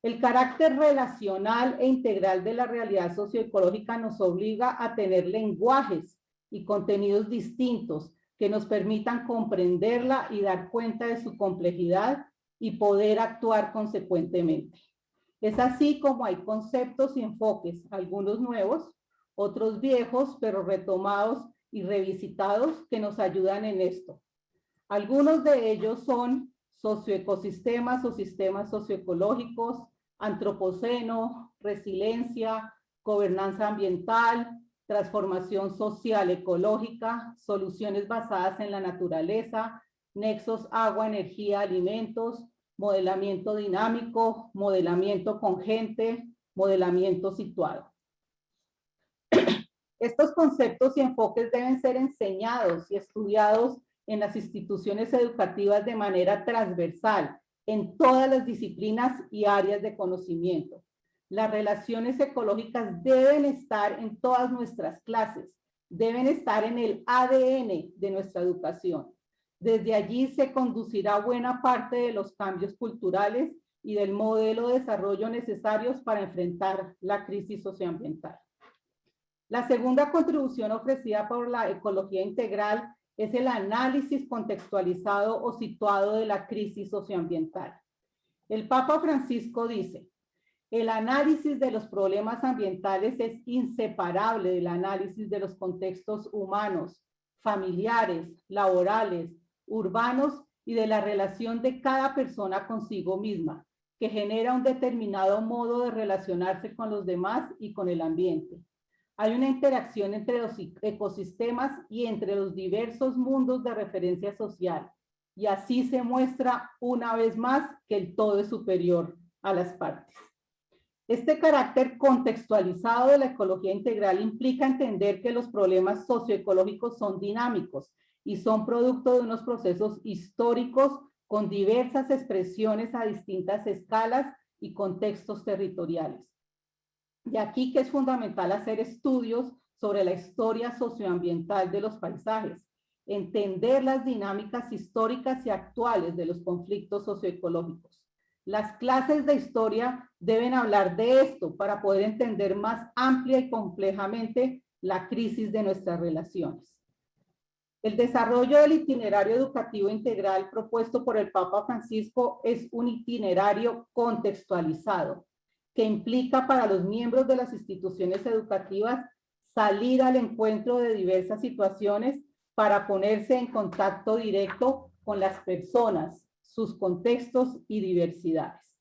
El carácter relacional e integral de la realidad socioecológica nos obliga a tener lenguajes y contenidos distintos que nos permitan comprenderla y dar cuenta de su complejidad y poder actuar consecuentemente. Es así como hay conceptos y enfoques, algunos nuevos, otros viejos, pero retomados y revisitados, que nos ayudan en esto. Algunos de ellos son socioecosistemas o sistemas socioecológicos, antropoceno, resiliencia, gobernanza ambiental, transformación social ecológica, soluciones basadas en la naturaleza, nexos agua, energía, alimentos, modelamiento dinámico, modelamiento con gente, modelamiento situado. Estos conceptos y enfoques deben ser enseñados y estudiados en las instituciones educativas de manera transversal, en todas las disciplinas y áreas de conocimiento. Las relaciones ecológicas deben estar en todas nuestras clases, deben estar en el ADN de nuestra educación. Desde allí se conducirá buena parte de los cambios culturales y del modelo de desarrollo necesarios para enfrentar la crisis socioambiental. La segunda contribución ofrecida por la ecología integral es el análisis contextualizado o situado de la crisis socioambiental. El Papa Francisco dice: el análisis de los problemas ambientales es inseparable del análisis de los contextos humanos, familiares, laborales, urbanos y de la relación de cada persona consigo misma, que genera un determinado modo de relacionarse con los demás y con el ambiente. Hay una interacción entre los ecosistemas y entre los diversos mundos de referencia social, y así se muestra una vez más que el todo es superior a las partes. Este carácter contextualizado de la ecología integral implica entender que los problemas socioecológicos son dinámicos y son producto de unos procesos históricos con diversas expresiones a distintas escalas y contextos territoriales. De aquí que es fundamental hacer estudios sobre la historia socioambiental de los paisajes, entender las dinámicas históricas y actuales de los conflictos socioecológicos. Las clases de historia deben hablar de esto para poder entender más amplia y complejamente la crisis de nuestras relaciones. El desarrollo del itinerario educativo integral propuesto por el Papa Francisco es un itinerario contextualizado que implica para los miembros de las instituciones educativas salir al encuentro de diversas situaciones para ponerse en contacto directo con las personas, sus contextos y diversidades.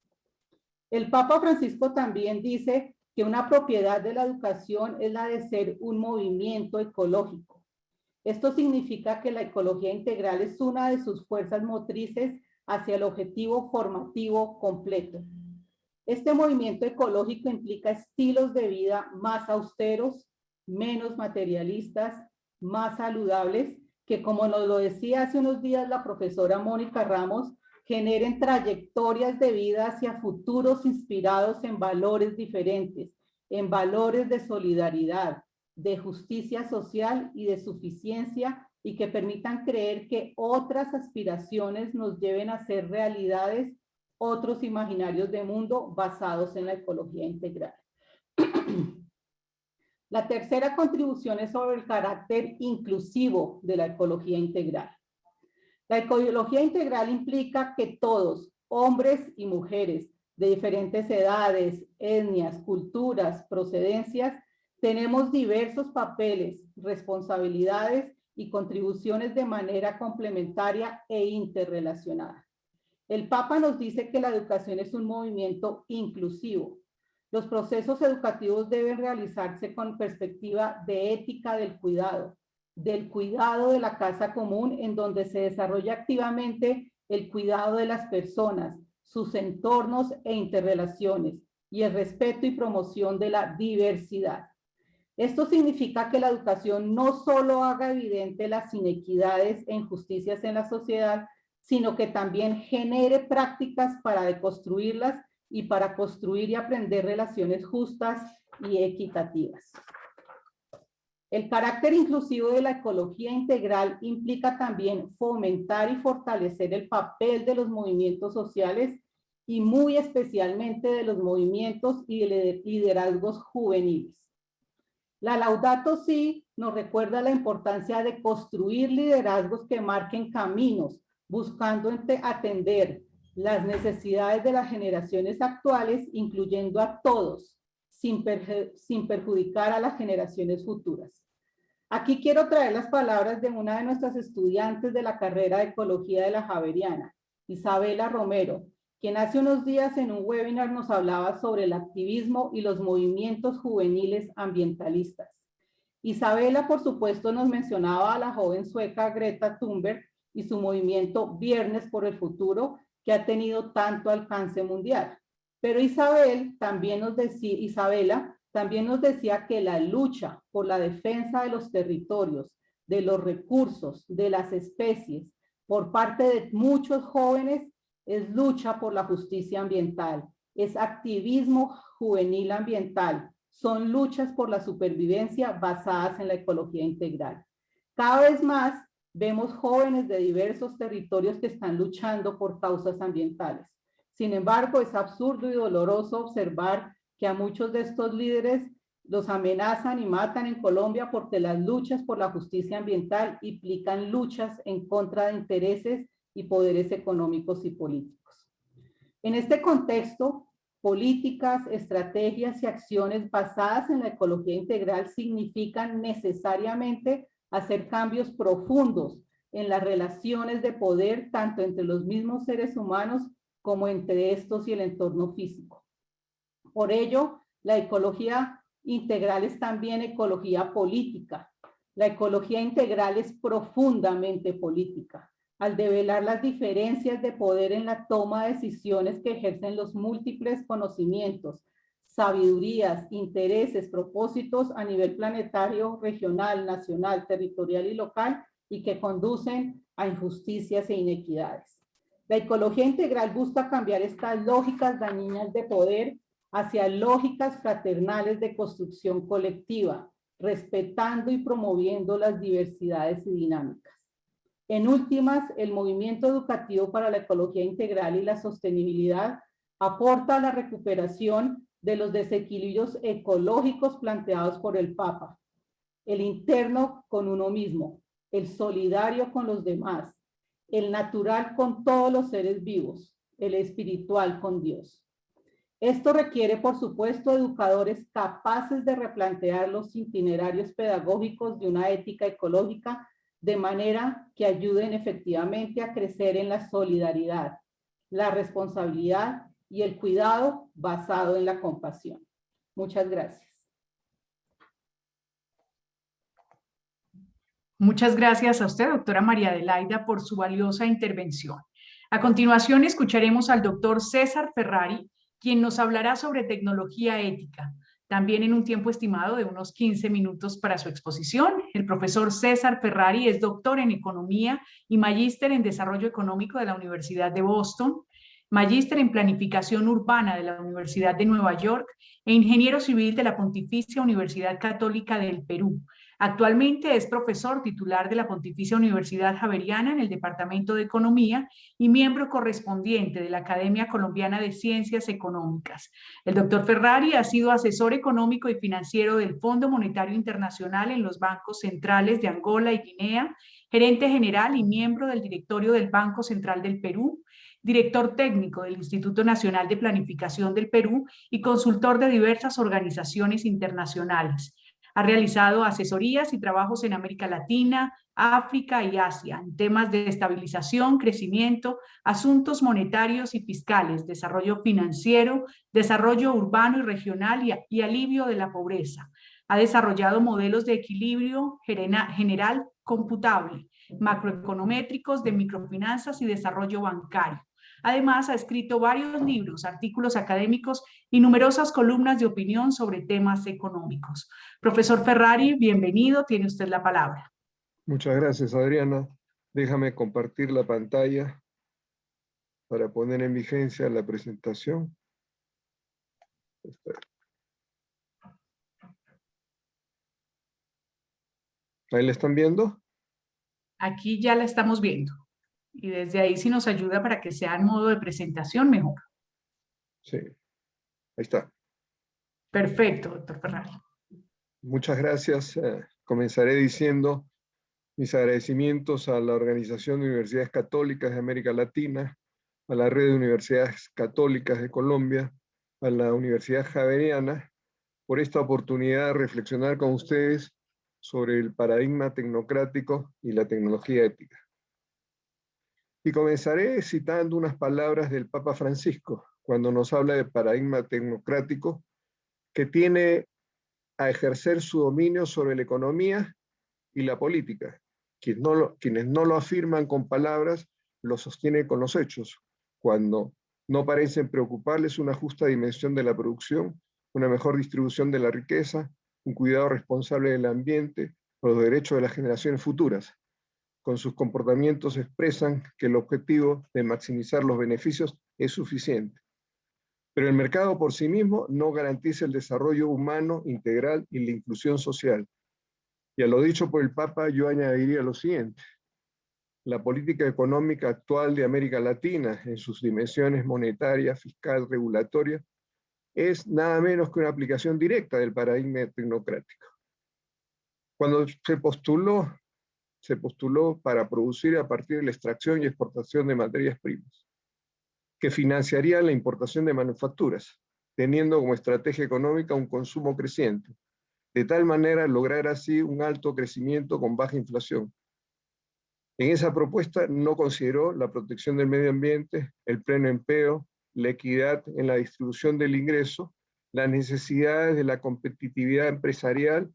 El Papa Francisco también dice que una propiedad de la educación es la de ser un movimiento ecológico. Esto significa que la ecología integral es una de sus fuerzas motrices hacia el objetivo formativo completo. Este movimiento ecológico implica estilos de vida más austeros, menos materialistas, más saludables, que como nos lo decía hace unos días la profesora Mónica Ramos, generen trayectorias de vida hacia futuros inspirados en valores diferentes, en valores de solidaridad, de justicia social y de suficiencia, y que permitan creer que otras aspiraciones nos lleven a ser realidades, otros imaginarios de mundo basados en la ecología integral. La tercera contribución es sobre el carácter inclusivo de la ecología integral. La ecología integral implica que todos, hombres y mujeres, de diferentes edades, etnias, culturas, procedencias, tenemos diversos papeles, responsabilidades y contribuciones de manera complementaria e interrelacionada. El Papa nos dice que la educación es un movimiento inclusivo. Los procesos educativos deben realizarse con perspectiva de ética del cuidado de la casa común, en donde se desarrolla activamente el cuidado de las personas, sus entornos e interrelaciones, y el respeto y promoción de la diversidad. Esto significa que la educación no solo haga evidente las inequidades e injusticias en la sociedad, sino que también genere prácticas para deconstruirlas y para construir y aprender relaciones justas y equitativas. El carácter inclusivo de la ecología integral implica también fomentar y fortalecer el papel de los movimientos sociales y muy especialmente de los movimientos y liderazgos juveniles. La Laudato Si nos recuerda la importancia de construir liderazgos que marquen caminos, buscando atender las necesidades de las generaciones actuales, incluyendo a todos, sin perjudicar a las generaciones futuras. Aquí quiero traer las palabras de una de nuestras estudiantes de la carrera de Ecología de la Javeriana, Isabela Romero, quien hace unos días en un webinar nos hablaba sobre el activismo y los movimientos juveniles ambientalistas. Isabela, por supuesto, nos mencionaba a la joven sueca Greta Thunberg y su movimiento Viernes por el Futuro, que ha tenido tanto alcance mundial. Pero Isabela también nos decía que la lucha por la defensa de los territorios, de los recursos, de las especies, por parte de muchos jóvenes, es lucha por la justicia ambiental, es activismo juvenil ambiental, son luchas por la supervivencia basadas en la ecología integral. Cada vez más vemos jóvenes de diversos territorios que están luchando por causas ambientales. Sin embargo, es absurdo y doloroso observar que a muchos de estos líderes los amenazan y matan en Colombia porque las luchas por la justicia ambiental implican luchas en contra de intereses y poderes económicos y políticos. En este contexto, políticas, estrategias y acciones basadas en la ecología integral significan necesariamente hacer cambios profundos en las relaciones de poder, tanto entre los mismos seres humanos como entre estos y el entorno físico. Por ello, la ecología integral es también ecología política. La ecología integral es profundamente política, al develar las diferencias de poder en la toma de decisiones que ejercen los múltiples conocimientos, sabidurías, intereses, propósitos a nivel planetario, regional, nacional, territorial y local, y que conducen a injusticias e inequidades. La ecología integral busca cambiar estas lógicas dañinas de poder hacia lógicas fraternales de construcción colectiva, respetando y promoviendo las diversidades y dinámicas. En últimas, el movimiento educativo para la ecología integral y la sostenibilidad aporta a la recuperación de los desequilibrios ecológicos planteados por el Papa, el interno con uno mismo, el solidario con los demás, el natural con todos los seres vivos, el espiritual con Dios. Esto requiere, por supuesto, educadores capaces de replantear los itinerarios pedagógicos de una ética ecológica de manera que ayuden efectivamente a crecer en la solidaridad, la responsabilidad y el cuidado basado en la compasión. Muchas gracias. Muchas gracias a usted, doctora María Adelaida, por su valiosa intervención. A continuación, escucharemos al doctor César Ferrari, quien nos hablará sobre tecnología ética, también en un tiempo estimado de unos 15 minutos para su exposición. El profesor César Ferrari es doctor en Economía y magíster en Desarrollo Económico de la Universidad de Boston, magíster en Planificación Urbana de la Universidad de Nueva York e ingeniero civil de la Pontificia Universidad Católica del Perú. Actualmente es profesor titular de la Pontificia Universidad Javeriana en el Departamento de Economía y miembro correspondiente de la Academia Colombiana de Ciencias Económicas. El doctor Ferrari ha sido asesor económico y financiero del Fondo Monetario Internacional en los bancos centrales de Angola y Guinea, gerente general y miembro del directorio del Banco Central del Perú, director técnico del Instituto Nacional de Planificación del Perú y consultor de diversas organizaciones internacionales. Ha realizado asesorías y trabajos en América Latina, África y Asia en temas de estabilización, crecimiento, asuntos monetarios y fiscales, desarrollo financiero, desarrollo urbano y regional y alivio de la pobreza. Ha desarrollado modelos de equilibrio general computable, macroeconométricos de microfinanzas y desarrollo bancario. Además, ha escrito varios libros, artículos académicos y numerosas columnas de opinión sobre temas económicos. Profesor Ferrari, bienvenido, tiene usted la palabra. Muchas gracias, Adriana. Déjame compartir la pantalla para poner en vigencia la presentación. ¿Ahí la están viendo? Aquí ya la estamos viendo. Y desde ahí, si nos ayuda para que sea en modo de presentación, mejor. Sí, ahí está. Perfecto, doctor Ferrari. Muchas gracias. Comenzaré diciendo mis agradecimientos a la Organización de Universidades Católicas de América Latina, a la Red de Universidades Católicas de Colombia, a la Universidad Javeriana, por esta oportunidad de reflexionar con ustedes sobre el paradigma tecnocrático y la tecnología ética. Y comenzaré citando unas palabras del Papa Francisco, cuando nos habla de paradigma tecnocrático, que tiene a ejercer su dominio sobre la economía y la política. Quienes no lo afirman con palabras, lo sostienen con los hechos, cuando no parecen preocuparles una justa dimensión de la producción, una mejor distribución de la riqueza, un cuidado responsable del ambiente o los derechos de las generaciones futuras. Con sus comportamientos expresan que el objetivo de maximizar los beneficios es suficiente. Pero el mercado por sí mismo no garantiza el desarrollo humano integral y la inclusión social. Y a lo dicho por el Papa, yo añadiría lo siguiente. La política económica actual de América Latina, en sus dimensiones monetaria, fiscal, regulatoria, es nada menos que una aplicación directa del paradigma tecnocrático. Cuando se postuló para producir a partir de la extracción y exportación de materias primas, que financiaría la importación de manufacturas, teniendo como estrategia económica un consumo creciente, de tal manera lograr así un alto crecimiento con baja inflación. En esa propuesta no consideró la protección del medio ambiente, el pleno empleo, la equidad en la distribución del ingreso, las necesidades de la competitividad empresarial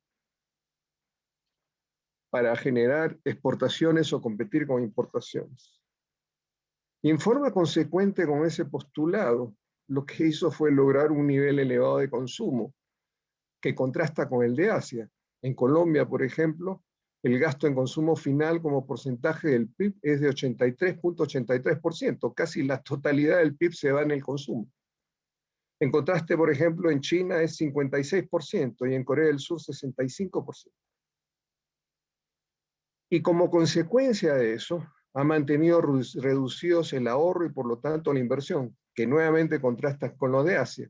para generar exportaciones o competir con importaciones. Y en forma consecuente con ese postulado, lo que hizo fue lograr un nivel elevado de consumo, que contrasta con el de Asia. En Colombia, por ejemplo, el gasto en consumo final como porcentaje del PIB es de 83.83%, casi la totalidad del PIB se va en el consumo. En contraste, por ejemplo, en China es 56% y en Corea del Sur 65%. Y como consecuencia de eso, ha mantenido reducidos el ahorro y por lo tanto la inversión, que nuevamente contrasta con lo de Asia.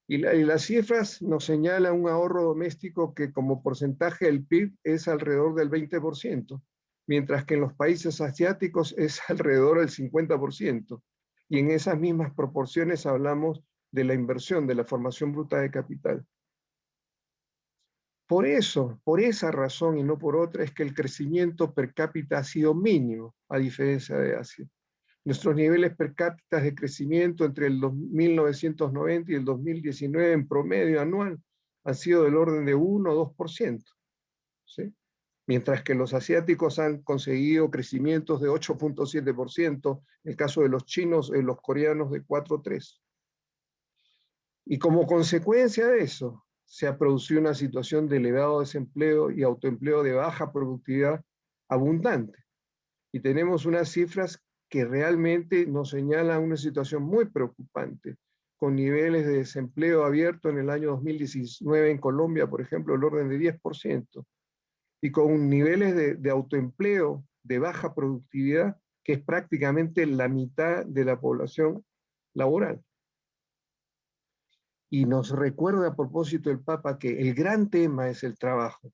Y las cifras nos señalan un ahorro doméstico que como porcentaje del PIB es alrededor del 20%, mientras que en los países asiáticos es alrededor del 50%. Y en esas mismas proporciones hablamos de la inversión, de la formación bruta de capital. Por eso, por esa razón y no por otra, es que el crecimiento per cápita ha sido mínimo, a diferencia de Asia. Nuestros niveles per cápita de crecimiento entre el 1990 y el 2019 en promedio anual han sido del orden de 1 o 2%, ¿sí? Mientras que los asiáticos han conseguido crecimientos de 8.7%, en el caso de los chinos y los coreanos de 4.3%. Y como consecuencia de eso, se ha producido una situación de elevado desempleo y autoempleo de baja productividad abundante. Y tenemos unas cifras que realmente nos señalan una situación muy preocupante, con niveles de desempleo abierto en el año 2019 en Colombia, por ejemplo, el orden de 10%, y con niveles de autoempleo de baja productividad, que es prácticamente la mitad de la población laboral. Y nos recuerda a propósito el Papa que el gran tema es el trabajo,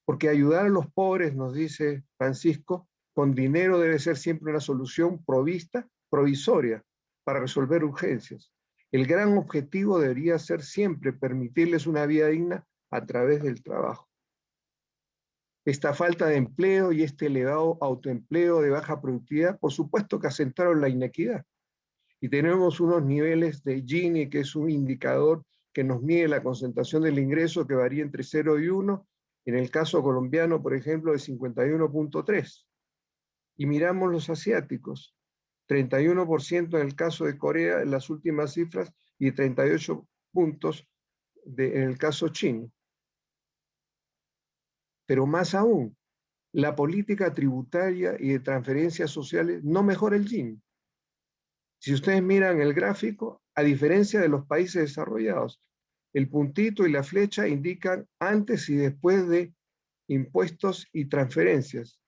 porque ayudar a los pobres, nos dice Francisco, con dinero debe ser siempre una solución provisoria, para resolver urgencias. El gran objetivo debería ser siempre permitirles una vida digna a través del trabajo. Esta falta de empleo y este elevado autoempleo de baja productividad, por supuesto que acentaron la inequidad. Y tenemos unos niveles de Gini, que es un indicador que nos mide la concentración del ingreso, que varía entre 0 y 1, en el caso colombiano, por ejemplo, de 51.3. Y miramos los asiáticos, 31% en el caso de Corea, en las últimas cifras, y 38 puntos en el caso chino. Pero más aún, la política tributaria y de transferencias sociales no mejora el Gini. Si ustedes miran el gráfico, a diferencia de los países desarrollados, el puntito y la flecha indican antes y después de impuestos y transferencias.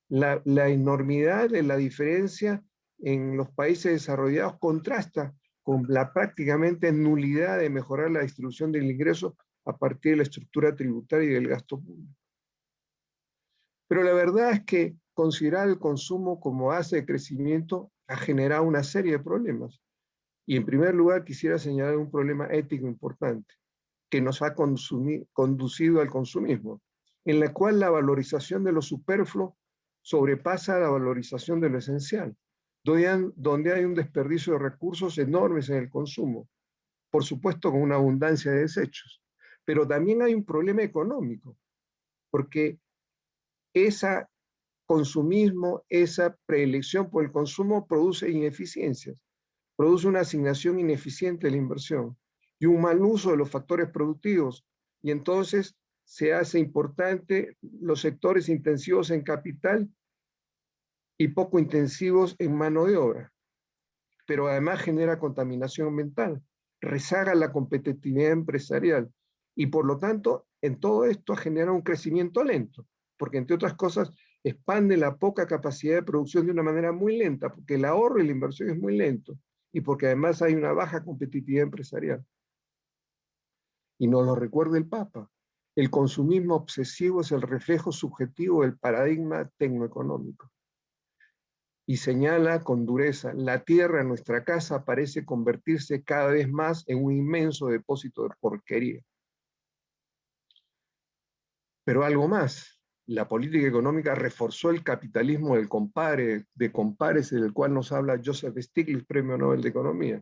La enormidad de la diferencia en los países desarrollados contrasta con la prácticamente nulidad de mejorar la distribución del ingreso a partir de la estructura tributaria y del gasto público. Pero la verdad es que considerar el consumo como base de crecimiento ha generado una serie de problemas. Y en primer lugar quisiera señalar un problema ético importante que nos ha conducido al consumismo, en la cual la valorización de lo superfluo sobrepasa la valorización de lo esencial, donde hay un desperdicio de recursos enormes en el consumo, por supuesto con una abundancia de desechos. Pero también hay un problema económico, porque ese consumismo, esa preelección por el consumo produce ineficiencias, produce una asignación ineficiente de la inversión y un mal uso de los factores productivos, y entonces se hace importante los sectores intensivos en capital y poco intensivos en mano de obra. Pero además genera contaminación ambiental, rezaga la competitividad empresarial y por lo tanto en todo esto genera un crecimiento lento, porque entre otras cosas expande la poca capacidad de producción de una manera muy lenta, porque el ahorro y la inversión es muy lento y porque además hay una baja competitividad empresarial. Y nos lo recuerda el Papa, el consumismo obsesivo es el reflejo subjetivo del paradigma tecnoeconómico. Y señala con dureza, la tierra en nuestra casa parece convertirse cada vez más en un inmenso depósito de porquería. Pero algo más, la política económica reforzó el capitalismo del compadre, de compares, del cual nos habla Joseph Stiglitz, Premio Nobel de Economía.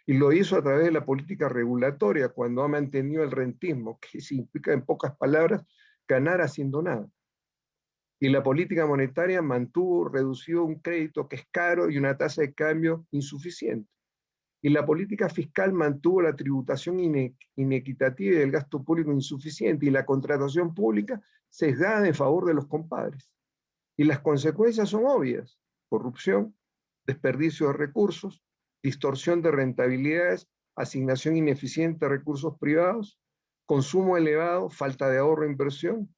Y lo hizo a través de la política regulatoria, cuando ha mantenido el rentismo, que significa en pocas palabras ganar haciendo nada. Y la política monetaria redució un crédito que es caro y una tasa de cambio insuficiente. Y la política fiscal mantuvo la tributación inequitativa y el gasto público insuficiente y la contratación pública sesgada en favor de los compadres. Y las consecuencias son obvias: corrupción, desperdicio de recursos, distorsión de rentabilidades, asignación ineficiente de recursos privados, consumo elevado, falta de ahorro e inversión.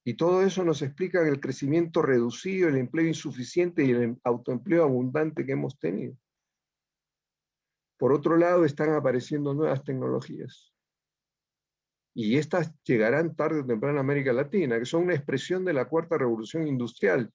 Y todo eso nos explica el crecimiento reducido, el empleo insuficiente y el autoempleo abundante que hemos tenido. Por otro lado, están apareciendo nuevas tecnologías. Y estas llegarán tarde o temprano a América Latina, que son una expresión de la cuarta revolución industrial.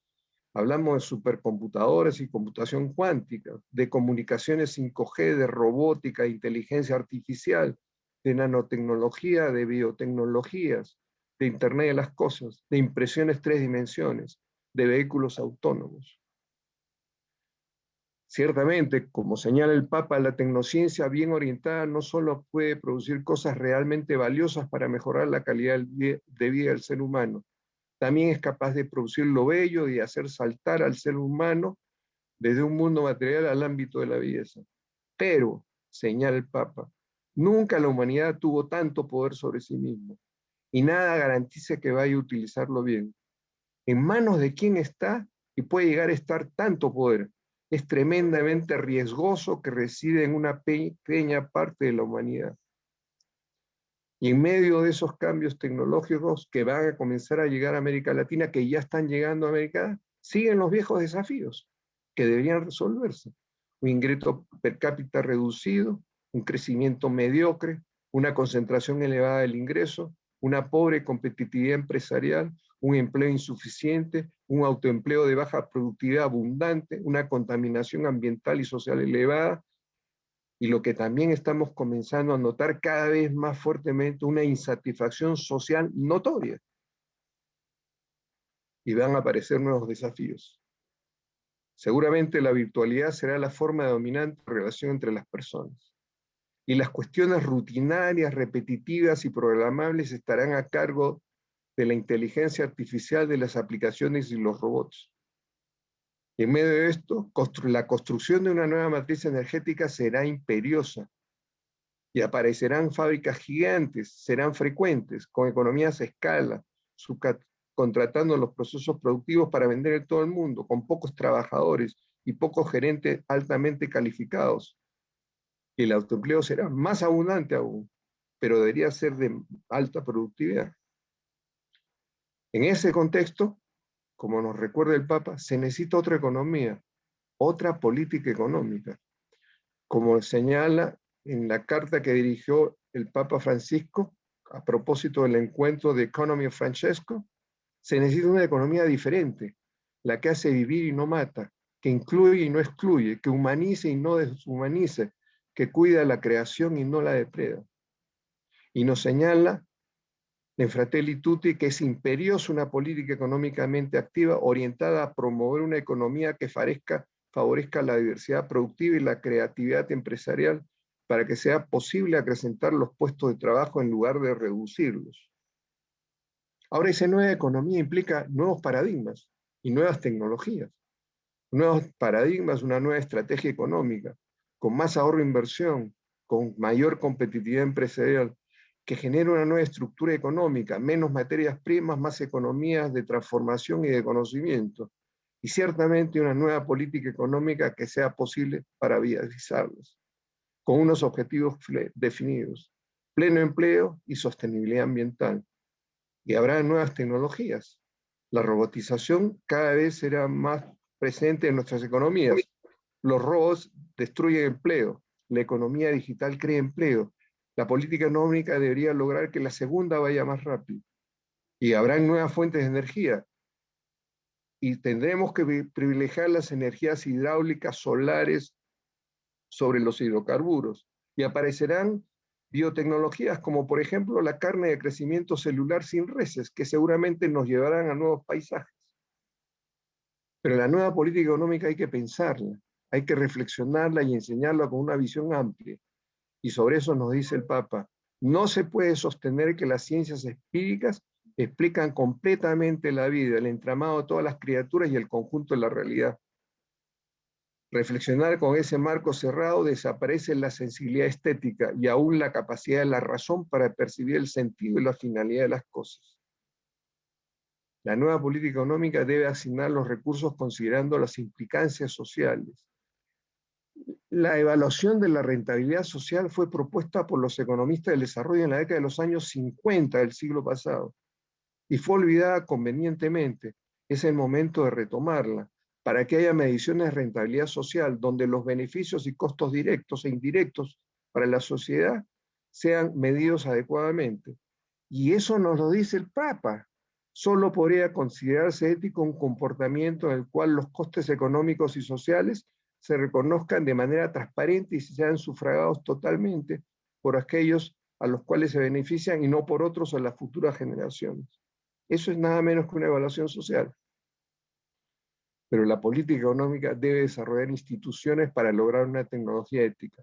Hablamos de supercomputadoras y computación cuántica, de comunicaciones 5G, de robótica, de inteligencia artificial, de nanotecnología, de biotecnologías, de Internet de las cosas, de impresiones 3 dimensiones, de vehículos autónomos. Ciertamente, como señala el Papa, la tecnociencia bien orientada no solo puede producir cosas realmente valiosas para mejorar la calidad de vida del ser humano, también es capaz de producir lo bello y hacer saltar al ser humano desde un mundo material al ámbito de la belleza. Pero, señala el Papa, nunca la humanidad tuvo tanto poder sobre sí misma, y nada garantiza que vaya a utilizarlo bien. ¿En manos de quién está y puede llegar a estar tanto poder? Es tremendamente riesgoso que reside en una pequeña parte de la humanidad. Y en medio de esos cambios tecnológicos que van a comenzar a llegar a América Latina, que ya están llegando a América, siguen los viejos desafíos que deberían resolverse. Un ingreso per cápita reducido, un crecimiento mediocre, una concentración elevada del ingreso, una pobre competitividad empresarial, un empleo insuficiente, un autoempleo de baja productividad abundante, una contaminación ambiental y social elevada, y lo que también estamos comenzando a notar cada vez más fuertemente, una insatisfacción social notoria. Y van a aparecer nuevos desafíos. Seguramente la virtualidad será la forma dominante de relación entre las personas. Y las cuestiones rutinarias, repetitivas y programables estarán a cargo de la inteligencia artificial, de las aplicaciones y los robots. Y en medio de esto, la construcción de una nueva matriz energética será imperiosa y aparecerán fábricas gigantes, serán frecuentes, con economías a escala, contratando los procesos productivos para vender en todo el mundo, con pocos trabajadores y pocos gerentes altamente calificados. Y el autoempleo será más abundante aún, pero debería ser de alta productividad. En ese contexto, como nos recuerda el Papa, se necesita otra economía, otra política económica. Como señala en la carta que dirigió el Papa Francisco, a propósito del encuentro de Economy of Francesco, se necesita una economía diferente, la que hace vivir y no mata, que incluye y no excluye, que humanice y no deshumanice, que cuida la creación y no la depreda. Y nos señala en Fratelli Tutti que es imperiosa una política económicamente activa orientada a promover una economía que favorezca la diversidad productiva y la creatividad empresarial para que sea posible acrecentar los puestos de trabajo en lugar de reducirlos. Ahora, esa nueva economía implica nuevos paradigmas y nuevas tecnologías. Nuevos paradigmas, una nueva estrategia económica, con más ahorro e inversión, con mayor competitividad empresarial, que genera una nueva estructura económica, menos materias primas, más economías de transformación y de conocimiento, y ciertamente una nueva política económica que sea posible para viabilizarlas, con unos objetivos definidos, pleno empleo y sostenibilidad ambiental. Y habrá nuevas tecnologías. La robotización cada vez será más presente en nuestras economías. Los robots destruyen empleo, la economía digital crea empleo. La política económica debería lograr que la segunda vaya más rápido. Y habrán nuevas fuentes de energía. Y tendremos que privilegiar las energías hidráulicas, solares, sobre los hidrocarburos. Y aparecerán biotecnologías como, por ejemplo, la carne de crecimiento celular sin reses, que seguramente nos llevarán a nuevos paisajes. Pero la nueva política económica hay que pensarla, hay que reflexionarla y enseñarla con una visión amplia. Y sobre eso nos dice el Papa, no se puede sostener que las ciencias empíricas explican completamente la vida, el entramado de todas las criaturas y el conjunto de la realidad. Reflexionar con ese marco cerrado desaparece la sensibilidad estética y aún la capacidad de la razón para percibir el sentido y la finalidad de las cosas. La nueva política económica debe asignar los recursos considerando las implicancias sociales. La evaluación de la rentabilidad social fue propuesta por los economistas del desarrollo en la década de los años 50 del siglo pasado y fue olvidada convenientemente. Es el momento de retomarla, para que haya mediciones de rentabilidad social donde los beneficios y costos directos e indirectos para la sociedad sean medidos adecuadamente. Y eso nos lo dice el Papa. Solo podría considerarse ético un comportamiento en el cual los costes económicos y sociales se reconozcan de manera transparente y sean sufragados totalmente por aquellos a los cuales se benefician y no por otros a las futuras generaciones. Eso es nada menos que una evaluación social. Pero la política económica debe desarrollar instituciones para lograr una tecnología ética.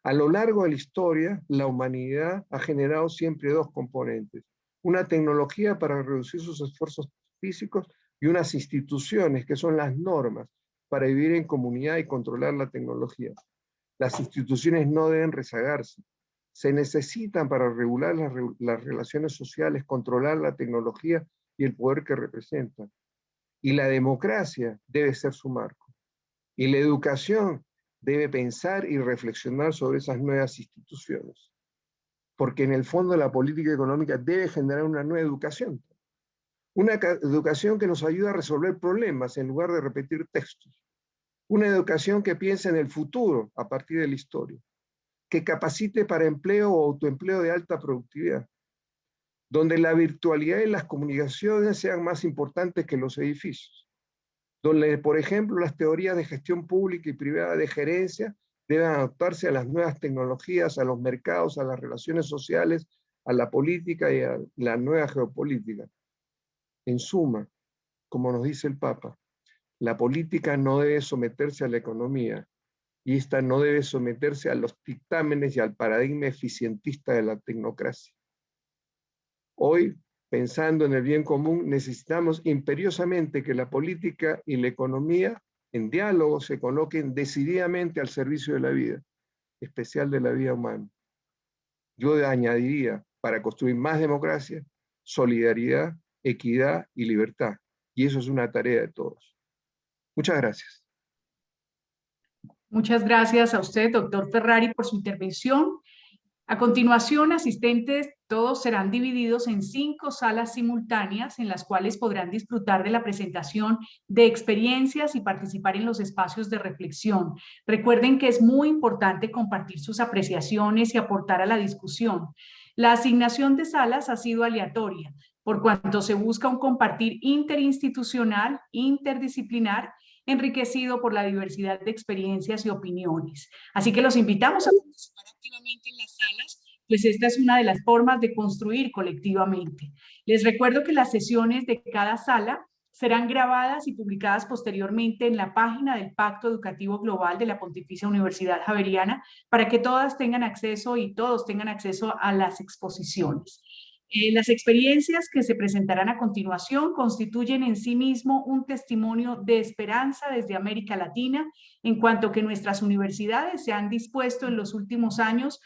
A lo largo de la historia, la humanidad ha generado siempre dos componentes: una tecnología para reducir sus esfuerzos físicos y unas instituciones que son las normas para vivir en comunidad y controlar la tecnología. Las instituciones no deben rezagarse. Se necesitan para regular las relaciones sociales, controlar la tecnología y el poder que representan. Y la democracia debe ser su marco. Y la educación debe pensar y reflexionar sobre esas nuevas instituciones. Porque en el fondo la política económica debe generar una nueva educación. Una educación que nos ayude a resolver problemas en lugar de repetir textos. Una educación que piense en el futuro a partir de la historia. Que capacite para empleo o autoempleo de alta productividad. Donde la virtualidad y las comunicaciones sean más importantes que los edificios. Donde, por ejemplo, las teorías de gestión pública y privada de gerencia deben adaptarse a las nuevas tecnologías, a los mercados, a las relaciones sociales, a la política y a la nueva geopolítica. En suma, como nos dice el Papa, la política no debe someterse a la economía, y esta no debe someterse a los dictámenes y al paradigma eficientista de la tecnocracia. Hoy, pensando en el bien común, necesitamos imperiosamente que la política y la economía en diálogo se coloquen decididamente al servicio de la vida, especial de la vida humana. Yo añadiría, para construir más democracia, solidaridad, equidad y libertad. Y eso es una tarea de todos. Muchas gracias. Muchas gracias a usted, doctor Ferrari, por su intervención. A continuación, asistentes, todos serán divididos en 5 salas simultáneas en las cuales podrán disfrutar de la presentación de experiencias y participar en los espacios de reflexión. Recuerden que es muy importante compartir sus apreciaciones y aportar a la discusión. La asignación de salas ha sido aleatoria, por cuanto se busca un compartir interinstitucional, interdisciplinar, enriquecido por la diversidad de experiencias y opiniones. Así que los invitamos a participar activamente en las salas, pues esta es una de las formas de construir colectivamente. Les recuerdo que las sesiones de cada sala serán grabadas y publicadas posteriormente en la página del Pacto Educativo Global de la Pontificia Universidad Javeriana para que todas tengan acceso y todos tengan acceso a las exposiciones. Las experiencias que se presentarán a continuación constituyen en sí mismo un testimonio de esperanza desde América Latina, en cuanto que nuestras universidades se han dispuesto en los últimos años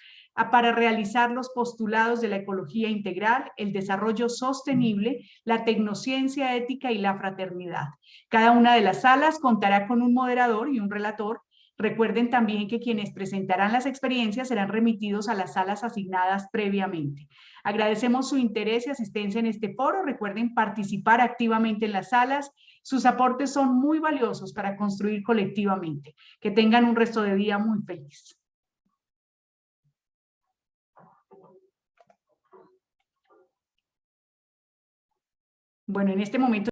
para realizar los postulados de la ecología integral, el desarrollo sostenible, la tecnociencia ética y la fraternidad. Cada una de las salas contará con un moderador y un relator. Recuerden también que quienes presentarán las experiencias serán remitidos a las salas asignadas previamente. Agradecemos su interés y asistencia en este foro. Recuerden participar activamente en las salas. Sus aportes son muy valiosos para construir colectivamente. Que tengan un resto de día muy feliz. Bueno, en este momento